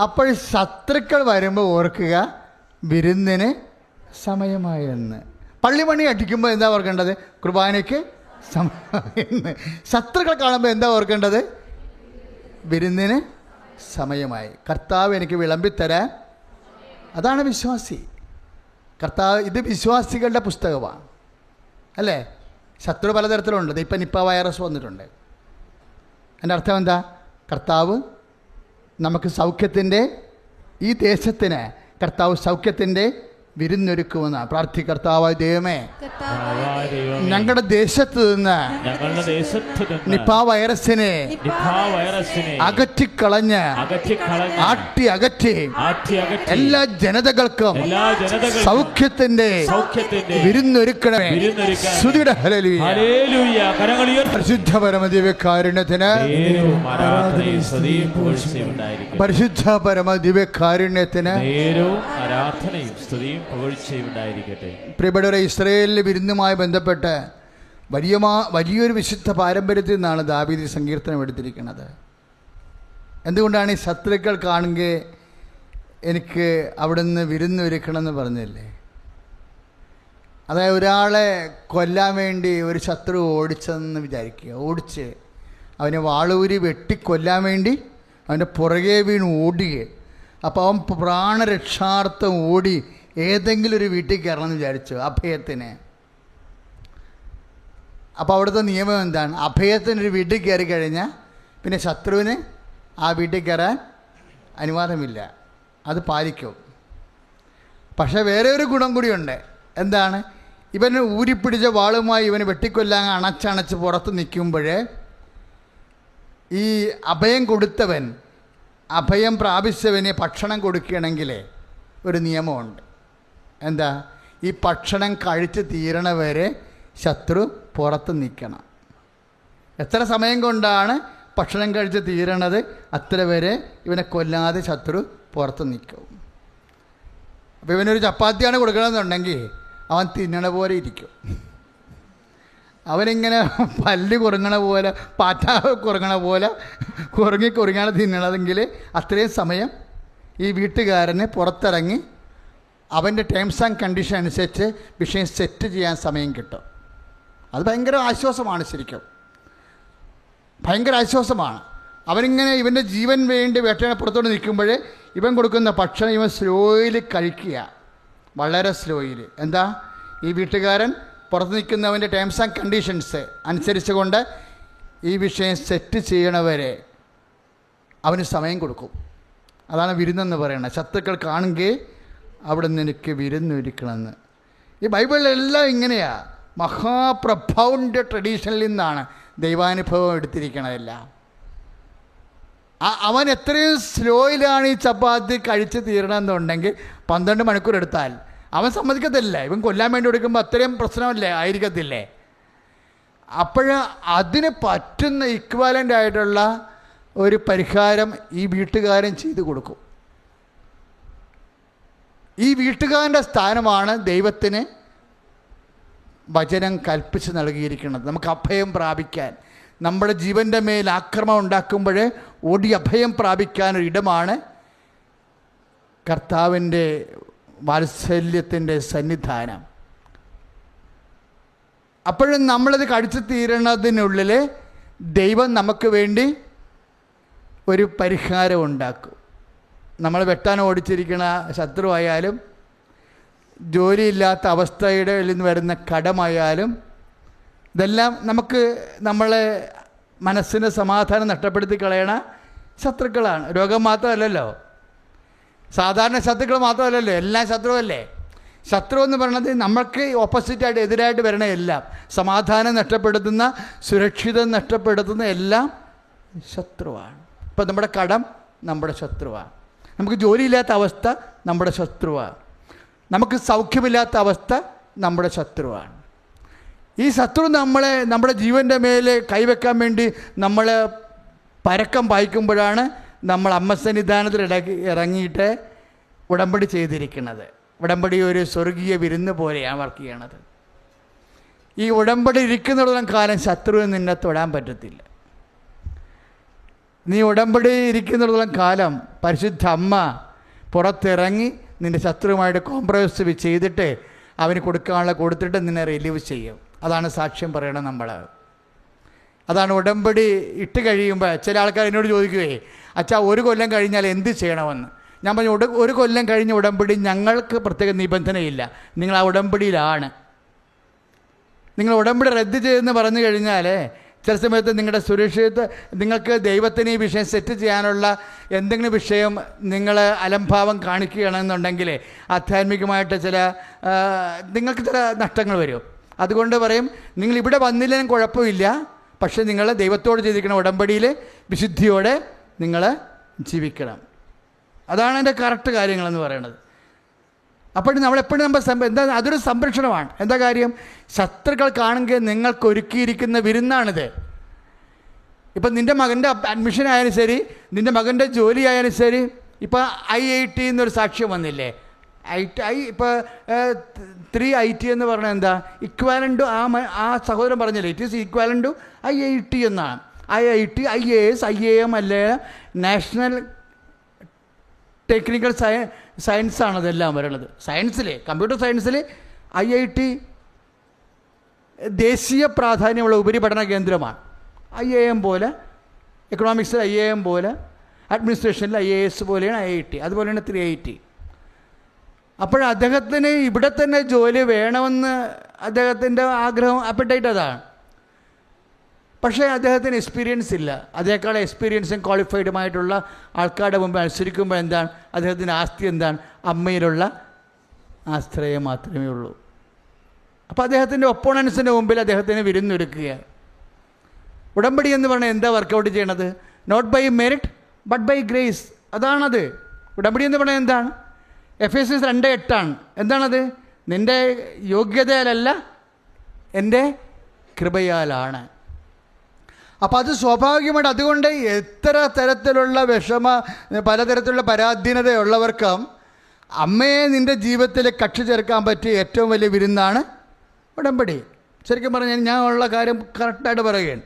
അപ്പോൾ ശത്രുക്കൾ വരുമ്പോൾ ഓർക്കുക, വിരുന്നിന് സമയമായെന്ന്. പള്ളിമണി അടിക്കുമ്പോൾ എന്താ ഓർക്കേണ്ടത്? കുർബാനയ്ക്ക് സമയമായെന്ന്. ശത്രുക്കൾ കാണുമ്പോൾ എന്താ ഓർക്കേണ്ടത്? വിരുന്നിന് സമയമായി. കർത്താവ് എനിക്ക് വിളമ്പിത്തരാൻ. അതാണ് വിശ്വാസി. കർത്താവ്, ഇത് വിശ്വാസികളുടെ പുസ്തകമാണ് അല്ലേ? ശത്രു പലതരത്തിലുണ്ട്. ഇപ്പം നിപ്പ വൈറസ് വന്നിട്ടുണ്ട്. എൻ്റെ അർത്ഥം എന്താ? കർത്താവ് നമുക്ക് സൗഖ്യത്തിൻ്റെ, ഈ ദേശത്തിന് കർത്താവ് സൗഖ്യത്തിൻ്റെ വിരുന്നൊരുക്കുമെന്ന് പ്രാർത്ഥി. കർത്താവായ ദൈവമേ, ഞങ്ങളുടെ ദേശത്ത് നിന്ന് നിപ്പ വൈറസിനെ അകറ്റിക്കളഞ്ഞ് അകറ്റി എല്ലാ ജനതകൾക്കും സൗഖ്യത്തിന്റെ വിരുന്നൊരുക്കണമേ. സ്തുതിയുടെ ഹല്ലേലൂയ. പരിശുദ്ധ പരമദിവ്യകാരുണ്യത്തിന്, പരിശുദ്ധ പരമദിവ്യകാരുണ്യത്തിന് പ്രിയപ്പെട്ടവരെ, ഇസ്രായേലിലെ വിരുന്നുമായി ബന്ധപ്പെട്ട് വലിയൊരു വിശുദ്ധ പാരമ്പര്യത്തിൽ നിന്നാണ് ദാവീദ് സങ്കീർത്തനം എടുത്തിരിക്കുന്നത്. എന്തുകൊണ്ടാണ്? ഈ ശത്രുക്കൾ കാണുക എനിക്ക് അവിടുന്ന് വിരുന്നൊരുക്കണമെന്ന് പറഞ്ഞില്ലേ? അതായത് ഒരാളെ കൊല്ലാൻ വേണ്ടി ഒരു ശത്രു ഓടിച്ചെന്ന് വിചാരിക്കുക. ഓടിച്ച് അവനെ വാളൂരി വെട്ടിക്കൊല്ലാൻ വേണ്ടി അവൻ്റെ പുറകെ വീണ് ഓടുക. അപ്പോൾ അവൻ പ്രാണരക്ഷാർത്ഥം ഓടി ഏതെങ്കിലും ഒരു വീട്ടിൽ കയറണമെന്ന് വിചാരിച്ചു, അഭയത്തിന്. അപ്പോൾ അവിടുത്തെ നിയമം എന്താണ്? അഭയത്തിനൊരു വീട്ടിൽ കയറി കഴിഞ്ഞാൽ പിന്നെ ശത്രുവിന് ആ വീട്ടിൽ കയറാൻ അനുവാദമില്ല. അത് പാലിക്കും. പക്ഷേ വേറെ ഒരു ഗുണം കൂടിയുണ്ട്. എന്താണ്? ഇവന് ഊരിപ്പിടിച്ച വാളുമായി ഇവന് വെട്ടിക്കൊല്ലാൻ അണച്ചണച്ച് പുറത്ത് നിൽക്കുമ്പോൾ ഈ അഭയം കൊടുത്തവൻ, അഭയം പ്രാപിച്ചവന് ഭക്ഷണം കൊടുക്കുകയാണെങ്കിൽ ഒരു നിയമമുണ്ട്. എന്താ? ഈ ഭക്ഷണം കഴിച്ച് തീരണവരെ ശത്രു പുറത്ത് നിൽക്കണം. എത്ര സമയം കൊണ്ടാണ് ഭക്ഷണം കഴിച്ച് തീരണത് അത്ര വരെ ഇവനെ കൊല്ലാതെ ശത്രു പുറത്ത് നിൽക്കും. അപ്പോൾ ഇവനൊരു ചപ്പാത്തിയാണ് കൊടുക്കണമെന്നുണ്ടെങ്കിൽ അവൻ തിന്നണ പോലെ ഇരിക്കും. അവനിങ്ങനെ പല്ല് കുറുങ്ങണ പോലെ, പാറ്റ കുറുങ്ങണ പോലെ കുറുങ്ങിയാണ് തിന്നണതെങ്കിൽ അത്രയും സമയം ഈ വീട്ടുകാരന് പുറത്തിറങ്ങി അവൻ്റെ ടേംസ് ആൻഡ് കണ്ടീഷൻ അനുസരിച്ച് വിഷയം സെറ്റ് ചെയ്യാൻ സമയം കിട്ടും. അത് ഭയങ്കര ആശ്വാസമാണ്. ശരിക്കും ഭയങ്കര ആശ്വാസമാണ്. അവനിങ്ങനെ ഇവൻ്റെ ജീവൻ വേണ്ടി വേട്ടയുടെ പുറത്തോട്ട് നിൽക്കുമ്പോൾ ഇവൻ കൊടുക്കുന്ന ഭക്ഷണം ഇവൻ സ്ലോയിൽ കഴിക്കുക, വളരെ സ്ലോയിൽ. എന്താ? ഈ വീട്ടുകാരൻ പുറത്ത് നിൽക്കുന്നവൻ്റെ ടേംസ് ആൻഡ് കണ്ടീഷൻസ് അനുസരിച്ച് കൊണ്ട് ഈ വിഷയം സെറ്റ് ചെയ്യണവരെ അവന് സമയം കൊടുക്കും. അതാണ് വിരുന്നെന്ന് പറയുന്നത്. ശത്രുക്കൾ കാണുകയെ അവിടെ നിനക്ക് വിരുന്നൊരുക്കണമെന്ന്. ഈ ബൈബിളിലെല്ലാം ഇങ്ങനെയാണ്. മഹാപ്രഭൗണ്ട് ട്രഡീഷനിൽ നിന്നാണ് ദൈവാനുഭവം എടുത്തിരിക്കണതെല്ലാം. അവൻ എത്രയും സ്ലോയിലാണ് ഈ ചപ്പാത്തി കഴിച്ച് തീരണമെന്നുണ്ടെങ്കിൽ 12 മണിക്കൂർ എടുത്താൽ അവൻ സമ്മതിക്കത്തില്ല. ഇവൻ കൊല്ലാൻ വേണ്ടി കൊടുക്കുമ്പോൾ അത്രയും പ്രശ്നമല്ലേ ആയിരിക്കത്തില്ലേ? അപ്പോൾ അതിന് പറ്റുന്ന ഇക്വാലൻ്റ് ആയിട്ടുള്ള ഒരു പരിഹാരം ഈ വീട്ടുകാരൻ ചെയ്തു കൊടുക്കും. ഈ വീട്ടുകാരൻ്റെ സ്ഥാനമാണ് ദൈവത്തിന് വചനം കൽപ്പിച്ച് നൽകിയിരിക്കുന്നത്. നമുക്ക് അഭയം പ്രാപിക്കാൻ, നമ്മുടെ ജീവൻ്റെ മേൽ ആക്രമണം ഉണ്ടാക്കുമ്പോൾ ഓടി അഭയം പ്രാപിക്കാനൊരിടമാണ് കർത്താവിൻ്റെ വാത്സല്യത്തിൻ്റെ സന്നിധാനം. അപ്പോഴും നമ്മളത് കഴിച്ചു തീരണതിനുള്ളിൽ ദൈവം നമുക്ക് വേണ്ടി ഒരു പരിഹാരം ഉണ്ടാക്കും. നമ്മൾ വെട്ടാൻ ഓടിച്ചിരിക്കുന്ന ശത്രുവായാലും, ജോലിയില്ലാത്ത അവസ്ഥയുടെ നിന്ന് വരുന്ന കടമായാലും, ഇതെല്ലാം നമുക്ക് നമ്മളെ മനസ്സിന് സമാധാനം നഷ്ടപ്പെടുത്തി കളയണ ശത്രുക്കളാണ്. രോഗം മാത്രമല്ലല്ലോ, സാധാരണ ശത്രുക്കൾ മാത്രമല്ലല്ലോ, എല്ലാം ശത്രുവല്ലേ. ശത്രു എന്ന് പറയുന്നത് നമ്മൾക്ക് ഓപ്പോസിറ്റായിട്ട് എതിരായിട്ട് വരണ എല്ലാം, സമാധാനം നഷ്ടപ്പെടുത്തുന്ന, സുരക്ഷിതം നഷ്ടപ്പെടുത്തുന്ന എല്ലാം ശത്രുവാണ്. ഇപ്പം നമ്മുടെ കടം നമ്മുടെ ശത്രുവാണ്, നമുക്ക് ജോലിയില്ലാത്ത അവസ്ഥ നമ്മുടെ ശത്രുവാണ്, നമുക്ക് സൗഖ്യമില്ലാത്ത അവസ്ഥ നമ്മുടെ ശത്രുവാണ്. ഈ ശത്രു നമ്മുടെ ജീവൻ്റെ മേലെ കൈവെക്കാൻ വേണ്ടി നമ്മളെ പരക്കം പായിക്കുമ്പോഴാണ് നമ്മൾ അമ്മസന്നിധാനത്തിൽ ഇറങ്ങിയിട്ട് ഉടമ്പടി ചെയ്തിരിക്കുന്നത്. ഉടമ്പടി ഒരു സ്വർഗീയ വിരുന്ന് പോലെയാണ് വർക്ക് ചെയ്യണത്. ഈ ഉടമ്പടി ഇരിക്കുന്നിടത്തോളം കാലം ശത്രുവിന് നിന്നെ തൊടാൻ പറ്റത്തില്ല. നീ ഉടമ്പടി ഇരിക്കുന്നിടത്തോളം കാലം പരിശുദ്ധ അമ്മ പുറത്തിറങ്ങി നിൻ്റെ ശത്രുവുമായിട്ട് കോംപ്രമൈസ് ചെയ്തിട്ട് അവന് കൊടുക്കാനുള്ള കൊടുത്തിട്ട് നിന്നെ റിലീവ് ചെയ്യും. അതാണ് സാക്ഷ്യം പറയണം നമ്മൾ. അതാണ് ഉടമ്പടി ഇട്ട് കഴിയുമ്പോൾ ചില ആൾക്കാർ എന്നോട് ചോദിക്കുകയെ, അച്ഛാ 1 കൊല്ലം കഴിഞ്ഞാൽ എന്ത് ചെയ്യണമെന്ന്. ഞാൻ പറഞ്ഞു, 1 കൊല്ലം കഴിഞ്ഞ ഉടമ്പടി ഞങ്ങൾക്ക് പ്രത്യേക നിബന്ധനയില്ല, നിങ്ങൾ ആ ഉടമ്പടിയിലാണ്. നിങ്ങൾ ഉടമ്പടി റദ്ദ് ചെയ്തെന്ന് പറഞ്ഞു കഴിഞ്ഞാൽ ചില സമയത്ത് നിങ്ങളുടെ സുരക്ഷിതത്വം, നിങ്ങൾക്ക് ദൈവത്തിന് ഈ വിഷയം സെറ്റ് ചെയ്യാനുള്ള എന്തെങ്കിലും വിഷയം നിങ്ങൾ അലംഭാവം കാണിക്കുകയാണെന്നുണ്ടെങ്കിൽ ആധ്യാത്മികമായിട്ട് നിങ്ങൾക്ക് ചില നഷ്ടങ്ങൾ വരും. അതുകൊണ്ട് പറയും, നിങ്ങൾ ഇവിടെ വന്നില്ലെങ്കിലും കുഴപ്പമില്ല, പക്ഷേ നിങ്ങൾ ദൈവത്തോട് ചെയ്തിരിക്കുന്ന ഉടമ്പടിയിൽ വിശുദ്ധിയോടെ നിങ്ങൾ ജീവിക്കണം. അതാണ് എൻ്റെ കറക്റ്റ് കാര്യങ്ങളെന്ന് പറയുന്നത്. അപ്പോൾ നമ്മളെപ്പോഴും എന്താ, അതൊരു സംരക്ഷണമാണ്. എന്താ കാര്യം? ശത്രുക്കൾ കാണുക നിങ്ങൾക്ക് ഒരുക്കിയിരിക്കുന്ന വിരുന്നാണിത്. ഇപ്പം നിൻ്റെ മകൻ്റെ അഡ്മിഷൻ ആയാലും ശരി, നിൻ്റെ മകൻ്റെ ജോലി ആയാലും ശരി. ഇപ്പോൾ IIT എന്നൊരു സാക്ഷ്യം വന്നില്ലേ? ഇപ്പോൾ 3IT എന്ന് പറഞ്ഞാൽ എന്താ? ഇക്വാലൻ്റ് ആ സഹോദരൻ പറഞ്ഞില്ലേ, it is equivalent to IIT എന്നാണ്. IIT, IAS, IAM അല്ലേ, നാഷണൽ ടെക്നിക്കൽ സയൻസാണ് അതെല്ലാം വരണത്. സയൻസിൽ, കമ്പ്യൂട്ടർ സയൻസിൽ IIT ദേശീയ പ്രാധാന്യമുള്ള ഉപരിപഠന കേന്ദ്രമാണ്. IAM പോലെ, എക്കണോമിക്സിൽ IAM പോലെ, അഡ്മിനിസ്ട്രേഷനിൽ IAS പോലെയാണ് IIT. അതുപോലെയാണ് 3IT. അപ്പോൾ അദ്ദേഹത്തിന് ഇവിടെ തന്നെ ജോലി വേണമെന്ന് അദ്ദേഹത്തിൻ്റെ ആഗ്രഹം, അപ്പറ്റൈറ്റ് അതാണ്. പക്ഷേ അദ്ദേഹത്തിന് എക്സ്പീരിയൻസ് ഇല്ല. അതേക്കാൾ എക്സ്പീരിയൻസും ക്വാളിഫൈഡുമായിട്ടുള്ള ആൾക്കാരുടെ മുമ്പ് മത്സരിക്കുമ്പോൾ എന്താണ് അദ്ദേഹത്തിൻ്റെ ആസ്തി? എന്താണ്? അമ്മയിലുള്ള ആശ്രയം മാത്രമേ ഉള്ളൂ. അപ്പോൾ അദ്ദേഹത്തിൻ്റെ ഒപ്പോണൻസിൻ്റെ മുമ്പിൽ അദ്ദേഹത്തിന് വിരുന്നൊരുക്കുകയാണ്. ഉടമ്പടി എന്ന് പറഞ്ഞാൽ എന്താ വർക്കൗട്ട് ചെയ്യണത്? Not by merit but by grace. അതാണത്. ഉടമ്പടി എന്ന് പറഞ്ഞാൽ എന്താണ്? എഫേസ്യസ് 2:8 എന്താണത്? നിൻ്റെ യോഗ്യതയാലല്ല, എൻ്റെ കൃപയാലാണ്. അപ്പം അത് സ്വാഭാവികമായിട്ട് അതുകൊണ്ട് എത്ര തരത്തിലുള്ള പലതരത്തിലുള്ള പരാധീനതയുള്ളവർക്കും അമ്മയെ നിൻ്റെ ജീവിതത്തിൽ കക്ഷി ചേർക്കാൻ പറ്റിയ ഏറ്റവും വലിയ വിരുന്നാണ് ഉടമ്പടി. ശരിക്കും പറഞ്ഞാൽ ഞാൻ ഉള്ള കാര്യം കറക്റ്റായിട്ട് പറയുകയാണ്.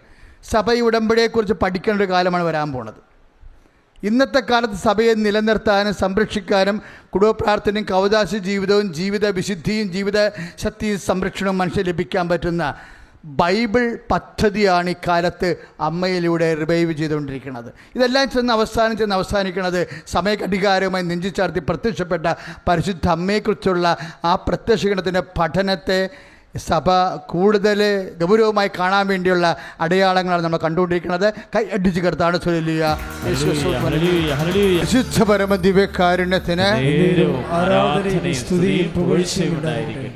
സഭ ഈ ഉടമ്പടിയെക്കുറിച്ച് പഠിക്കേണ്ട ഒരു കാലമാണ് വരാൻ പോണത്. ഇന്നത്തെ കാലത്ത് സഭയെ നിലനിർത്താനും സംരക്ഷിക്കാനും കുടുംബ പ്രാർത്ഥനയും കൗദാശ ജീവിതവും ജീവിത വിശുദ്ധിയും ജീവിത ശക്തിയും സംരക്ഷണവും മനുഷ്യന് ലഭിക്കാൻ പറ്റുന്ന ബൈബിൾ പദ്ധതിയാണ് ഈ കാലത്ത് അമ്മയിലൂടെ റിവൈവ് ചെയ്തുകൊണ്ടിരിക്കുന്നത്. ഇതെല്ലാം ചെന്ന് അവസാനിക്കുന്നത് സമയഘടികാരവുമായി നെഞ്ചിച്ചാർത്തി പ്രത്യക്ഷപ്പെട്ട പരിശുദ്ധ അമ്മയെക്കുറിച്ചുള്ള ആ പ്രത്യക്ഷീകരണത്തിൻ്റെ പഠനത്തെ സഭ കൂടുതൽ ഗൗരവമായി കാണാൻ വേണ്ടിയുള്ള അടയാളങ്ങളാണ് നമ്മൾ കണ്ടുകൊണ്ടിരിക്കുന്നത്. കൈ അടിച്ചു കിടത്താണ് വിശുദ്ധ പരമദിവ്യകാരുണ്യത്തിന്.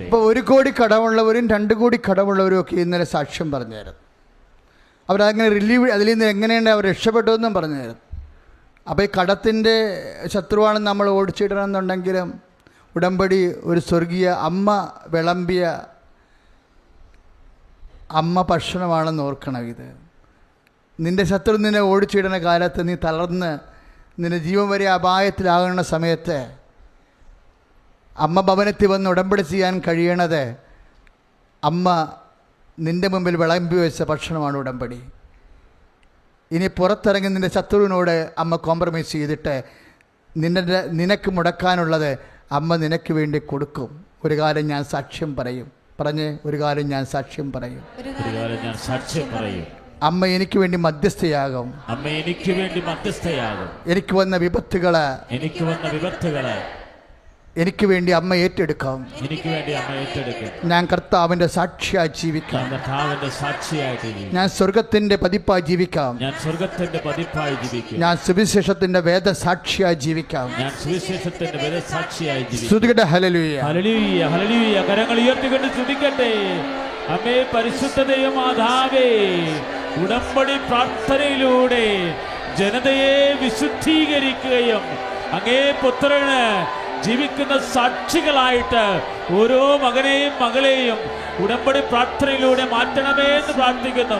ഇപ്പോൾ 1 കോടി കടമുള്ളവരും 2 കോടി കടമുള്ളവരും ഒക്കെ ഇന്നലെ സാക്ഷ്യം പറഞ്ഞായിരുന്നു. അവരങ്ങനെ അതിൽ നിന്ന് എങ്ങനെയാണ് അവർ രക്ഷപ്പെട്ടതെന്നും പറഞ്ഞായിരുന്നു. അപ്പോൾ ഈ കടത്തിൻ്റെ ശത്രുവാണ് നമ്മൾ ഓടിച്ചിടണമെന്നുണ്ടെങ്കിലും ഉടമ്പടി ഒരു സ്വർഗീയ അമ്മ വിളമ്പിയ അമ്മ ഭക്ഷണമാണെന്ന് ഓർക്കണം. ഇത് നിൻ്റെ ശത്രു നിന്നെ ഓടിച്ചിടുന്ന കാലത്ത് നീ തളർന്ന് നിൻ്റെ ജീവൻ വരെ അപായത്തിലാകുന്ന സമയത്ത് അമ്മ ഭവനത്തിൽ വന്ന് ഉടമ്പടി ചെയ്യാൻ കഴിയണത് അമ്മ നിൻ്റെ മുമ്പിൽ വിളമ്പി വെച്ച ഭക്ഷണമാണ് ഉടമ്പടി. ഇനി പുറത്തിറങ്ങി നിൻ്റെ ശത്രുവിനോട് അമ്മ കോംപ്രമൈസ് ചെയ്തിട്ട് നിനക്ക് മുടക്കാനുള്ളത് അമ്മ നിനക്ക് വേണ്ടി കൊടുക്കും. ഒരു കാലം ഞാൻ സാക്ഷ്യം പറയും. ഒരു കാലം ഞാൻ സാക്ഷ്യം പറയും. അമ്മ എനിക്ക് വേണ്ടി മധ്യസ്ഥയാകും. എനിക്ക് വന്ന വിപത്തുകള് എനിക്ക് വേണ്ടി അമ്മ ഏറ്റെടുക്കാം. ഞാൻ കർത്താവിന്റെ സാക്ഷിയായി ജീവിക്കാം. ഞാൻ സ്വർഗത്തിന്റെ പതിപ്പായി ജീവിക്കാം. ഞാൻ സുവിശേഷത്തിന്റെ വേദസാക്ഷിയായി ജീവിക്കാം. സ്തുതിക്കട്ടെ. ഹല്ലേലൂയ, ഹല്ലേലൂയ, ഹല്ലേലൂയ. കരങ്ങൾ ഉയർത്തിക്കൊണ്ട് സ്തുതിക്കട്ടെ. അമ്മേ പരിശുദ്ധ ദൈവമാതാവേ, ഉടമ്പടി പ്രാർത്ഥനയിലൂടെ ജനതയെ വിശുദ്ധീകരിക്കുകയും അങ്ങേ പുത്രന് ജീവിക്കുന്ന സാക്ഷികളായിട്ട് ഓരോ മകനെയും മകളെയും ഉടമ്പടി പ്രാർത്ഥനയിലൂടെ മാറ്റണമേ എന്ന് പ്രാർത്ഥിക്കുന്നു.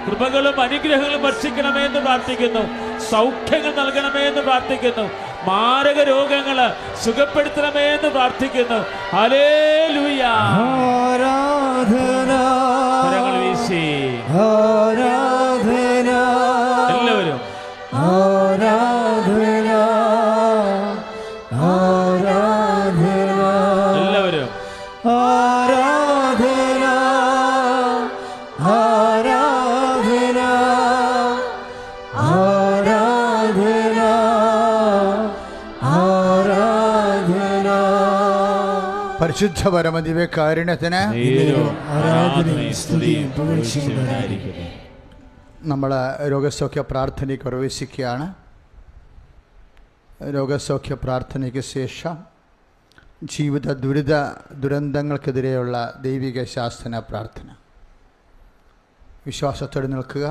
കൃപകളും അനുഗ്രഹങ്ങളും വർഷിക്കണമേ എന്ന് പ്രാർത്ഥിക്കുന്നു. സൗഖ്യങ്ങൾ നൽകണമേ എന്ന് പ്രാർത്ഥിക്കുന്നു. മാരക രോഗങ്ങൾ സുഖപ്പെടുത്തണമേ എന്ന് പ്രാർത്ഥിക്കുന്നു. ഹല്ലേലൂയ. ആരാധന, കരങ്ങൾ വീശി ആരാധന, എല്ലാവരും ആരാധന, ആരാധന, എല്ലാവരും ആരാധന, ആരാധന, ആരാധന, ആരാധന. പരിശുദ്ധ പരമദിവ്യകാരുണ്യത്തിന് ആരാധനയും സ്തുതിയും പുകഴ്ചയും ഉണ്ടായിരിക്കട്ടെ. നമ്മൾ രോഗസൗഖ്യ പ്രാർത്ഥനയ്ക്ക് പ്രവേശിക്കുകയാണ്. രോഗസൗഖ്യ പ്രാർത്ഥനയ്ക്ക് ശേഷം ജീവിത ദുരന്തങ്ങൾക്കെതിരെയുള്ള ദൈവിക ശാസന പ്രാർത്ഥന. വിശ്വാസത്തോടെ നിൽക്കുക.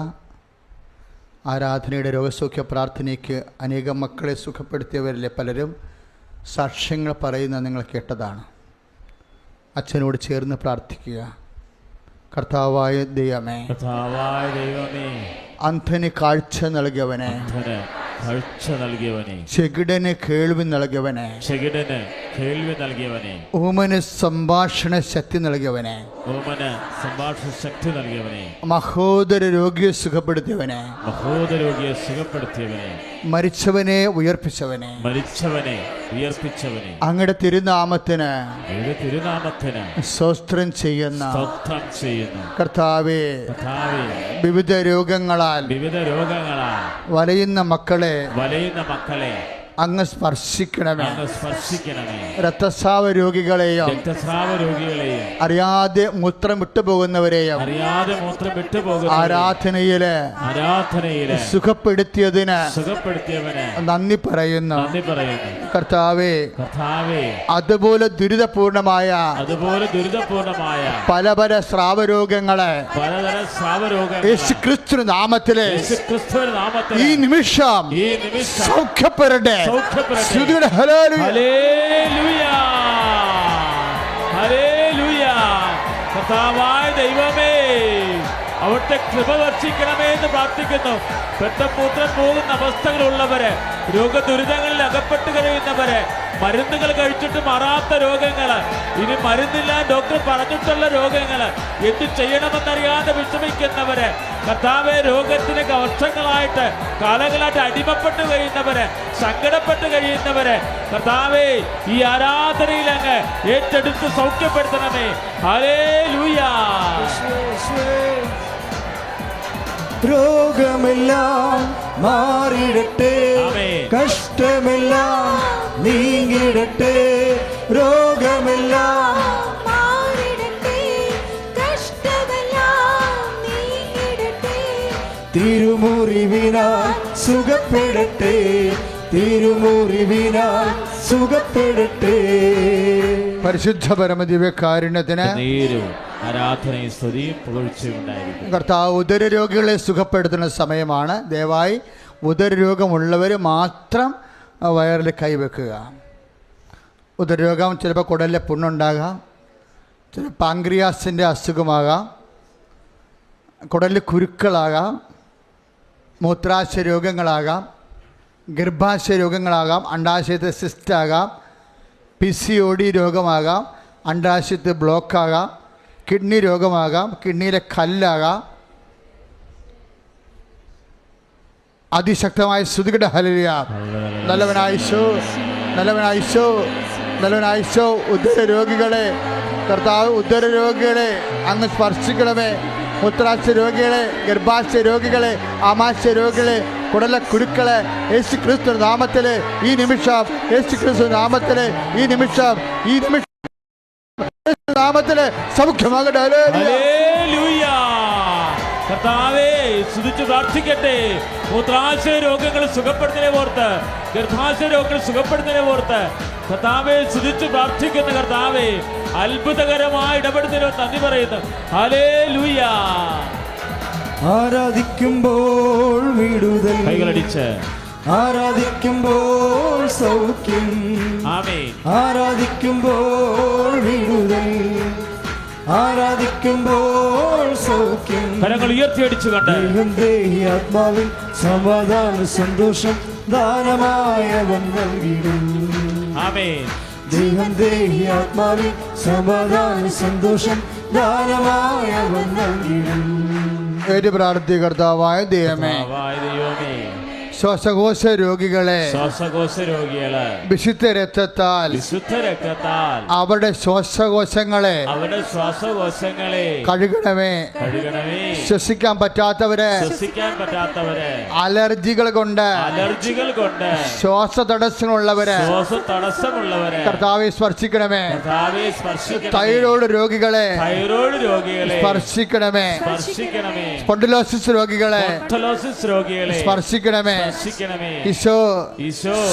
ആരാധനയുടെ രോഗസൗഖ്യ പ്രാർത്ഥനയ്ക്ക് അനേകം മക്കളെ സുഖപ്പെടുത്തിയവരിലെ പലരും സാക്ഷ്യങ്ങൾ പറയുന്നത് നിങ്ങൾ കേട്ടതാണ്. അച്ഛനോട് ചേർന്ന് പ്രാർത്ഥിക്കുക. കർത്താവായ ദൈവമേ, അന്ധന് കാഴ്ച നൽകിയവനെ, ചെകിടന് കേൾവി നൽകിയവനെ, ഊമന് സംഭാഷണ ശക്തി നൽകിയവനെ, മഹോദര രോഗിയെ സുഖപ്പെടുത്തിയവനെ, മരിച്ചവനെ ഉയർപ്പിച്ചവനെ, അങ്ങയുടെ തിരുനാമത്തിന് സ്തോത്രം ചെയ്യുന്ന കർത്താവേ, വിവിധ രോഗങ്ങളാൽ വലയുന്ന മക്കളെ അങ്ങ് സ്പർശിക്കണമേ. അങ്ങ് സ്പർശിക്കണമേ. രക്തസ്രാവ രോഗികളെയും രക്തസ്രാവ രോഗികളെയും അറിയാതെ മൂത്രം വിട്ടുപോകുന്നവരെയും അറിയാതെ മൂത്രം വിട്ടുപോകുന്ന ആരാധനയില് സുഖപ്പെടുത്തിയവന് നന്ദി പറയുന്നു. കർത്താവേ, അതുപോലെ ദുരിതപൂർണമായ പല പല സ്രാവരോഗങ്ങളെ യേശുക്രിസ്തു നാമത്തിലെ ഈ നിമിഷം സൗഖ്യപ്പെടട്ടെ. കർത്താവായ ദൈവമേ, അവിടുത്തെ കൃപ വർഷിക്കണമേ എന്ന് പ്രാർത്ഥിക്കുന്നു. പെട്ടമൂത്രം പോകുന്ന അവസ്ഥകളുള്ളവര്, രോഗദുരിതങ്ങളിൽ അകപ്പെട്ട് കഴിയുന്നവര്, മരുന്നുകൾ കഴിച്ചിട്ട് മാറാത്ത രോഗങ്ങള്, ഇനി മരുന്നില്ല ഡോക്ടർ പറഞ്ഞിട്ടുള്ള രോഗങ്ങള്, എന്ത് ചെയ്യണമെന്നറിയാതെ വിഷമിക്കുന്നവര്, കർത്താവെ രോഗത്തിന് വർഷങ്ങളായിട്ട് കാലങ്ങളായിട്ട് അടിമപ്പെട്ട് കഴിയുന്നവര്, സങ്കടപ്പെട്ട് കഴിയുന്നവര്, കർത്താവെ ഈ ആരാധനയിൽ അങ്ങ് ഏറ്റെടുത്ത് സൗഖ്യപ്പെടുത്തണമേ. ഹല്ലേലൂയ. രോഗമെല്ലാം മാറിടട്ടെ, കഷ്ടമെല്ലാം നീങ്ങിടട്ടെ. രോഗമെല്ലാം മാറിടട്ടെ, കഷ്ടമെല്ലാം നീങ്ങിടട്ടെ. തിരുമുറിവിനാൽ സുഖപ്പെടട്ടെ, തിരുമുറിവിനാൽ സുഖപ്പെടട്ടെ. പരിശുദ്ധ പരമദിവ്യകാരുണ്യത്തിന് ആരാധനയും സ്തുതിയും പുകഴ്ചയും ഉണ്ടായിരിക്കും. കർത്താവ് ഉദരരോഗികളെ സുഖപ്പെടുത്തുന്ന സമയമാണ്. ദയവായി ഉദരരോഗമുള്ളവർ മാത്രം വയറിൽ കൈവെക്കുക. ഉദരരോഗം ചിലപ്പോൾ കുടലിലെ പുണ്ണുണ്ടാകാം, ചില പാങ്ക്രിയാസിൻ്റെ അസുഖമാകാം, കുടലിൽ കുരുക്കളാകാം, മൂത്രാശയ രോഗങ്ങളാകാം, ഗർഭാശയ രോഗങ്ങളാകാം, അണ്ഡാശയത്തെ സിസ്റ്റാകാം, PCOD രോഗമാകാം, അണ്ഡാശയത്ത് ബ്ലോക്കാകാം, കിഡ്നി രോഗമാകാം, കിഡ്നിയിലെ കല്ലാകാം. അതിശക്തമായ സ്തുതിയുടെ ഹല്ലേലൂയ. നല്ലവനായിശോ, നല്ലവനായിശോ, നല്ലവനായിശോ. ഉദരരോഗികളെ കർത്താവ്, ഉദരരോഗികളെ അങ്ങ് സ്പർശിക്കണമേ. മൂത്രാശയ രോഗികളെ, ഗർഭാശയ രോഗികളെ, ആമാശയ രോഗികളെ, കുടല കുരുക്കളെ യേശുക്രിസ്തു നാമത്തിലെ ഈ നിമിഷം, യേശുക്രിസ്തു നാമത്തിലെ ഈ നിമിഷം, ഈ നിമിഷം നാമത്തിലെ സൗഖ്യമാകട്ടെ. ഹല്ലേലൂയ. കർത്താവേ, സ്തുതിച്ച് പ്രാർത്ഥിക്കട്ടെ. മൂത്രാശയ രോഗങ്ങൾ സുഖപ്പെടുന്നതിനെ ഓർത്ത്, ഗർഭാശയ രോഗങ്ങൾ സുഖപ്പെടുന്നതിനെ ഓർത്ത് കർത്താവേ സ്തുതിച്ച് പ്രാർത്ഥിക്കുന്ന കർത്താവേ, അത്ഭുതകരമായി ഇടപെടുന്നതിനോ നന്ദി പറയുന്നു. ഹല്ലേലൂയ. ആരാധിക്കുമ്പോൾ വിടുതൽ, കൈകളടിച്ച് ആരാധിക്കുമ്പോൾ സൗഖ്യം, ആമേൻ. ആരാധിക്കുമ്പോൾ വിടുതൽ, ആരാധിക്കുമ്പോൾ സൗഖ്യം. കരങ്ങൾ ഉയർത്തിയടിച്ചുകൊണ്ട് ആത്മാവിൽ സമാധാന സന്തോഷം ദാനമായവൻ നൽകിടും. ആമേൻ. ദൈവം ദേഹി ആത്മാവിൽ സമാധാന സന്തോഷം ദാനമായവൻ നൽകിടും. പ്രാർത്ഥി. കർത്താവായ ദൈവമേ, ശ്വാസകോശ രോഗികളെ വിശുദ്ധ രക്തത്താൽ അവരുടെ ശ്വാസകോശങ്ങളെ കഴുകണമേ. ശ്വസിക്കാൻ പറ്റാത്തവരെ, അലർജികൾ കൊണ്ട് ശ്വാസ തടസ്സങ്ങളുള്ളവരെ കർത്താവെ സ്പർശിക്കണമേ. തൈറോയ്ഡ് രോഗികളെ സ്പർശിക്കണമേ. സ്പോണ്ടിലോസിസ് രോഗികളെ സ്പർശിക്കണമേ. ഈശോ,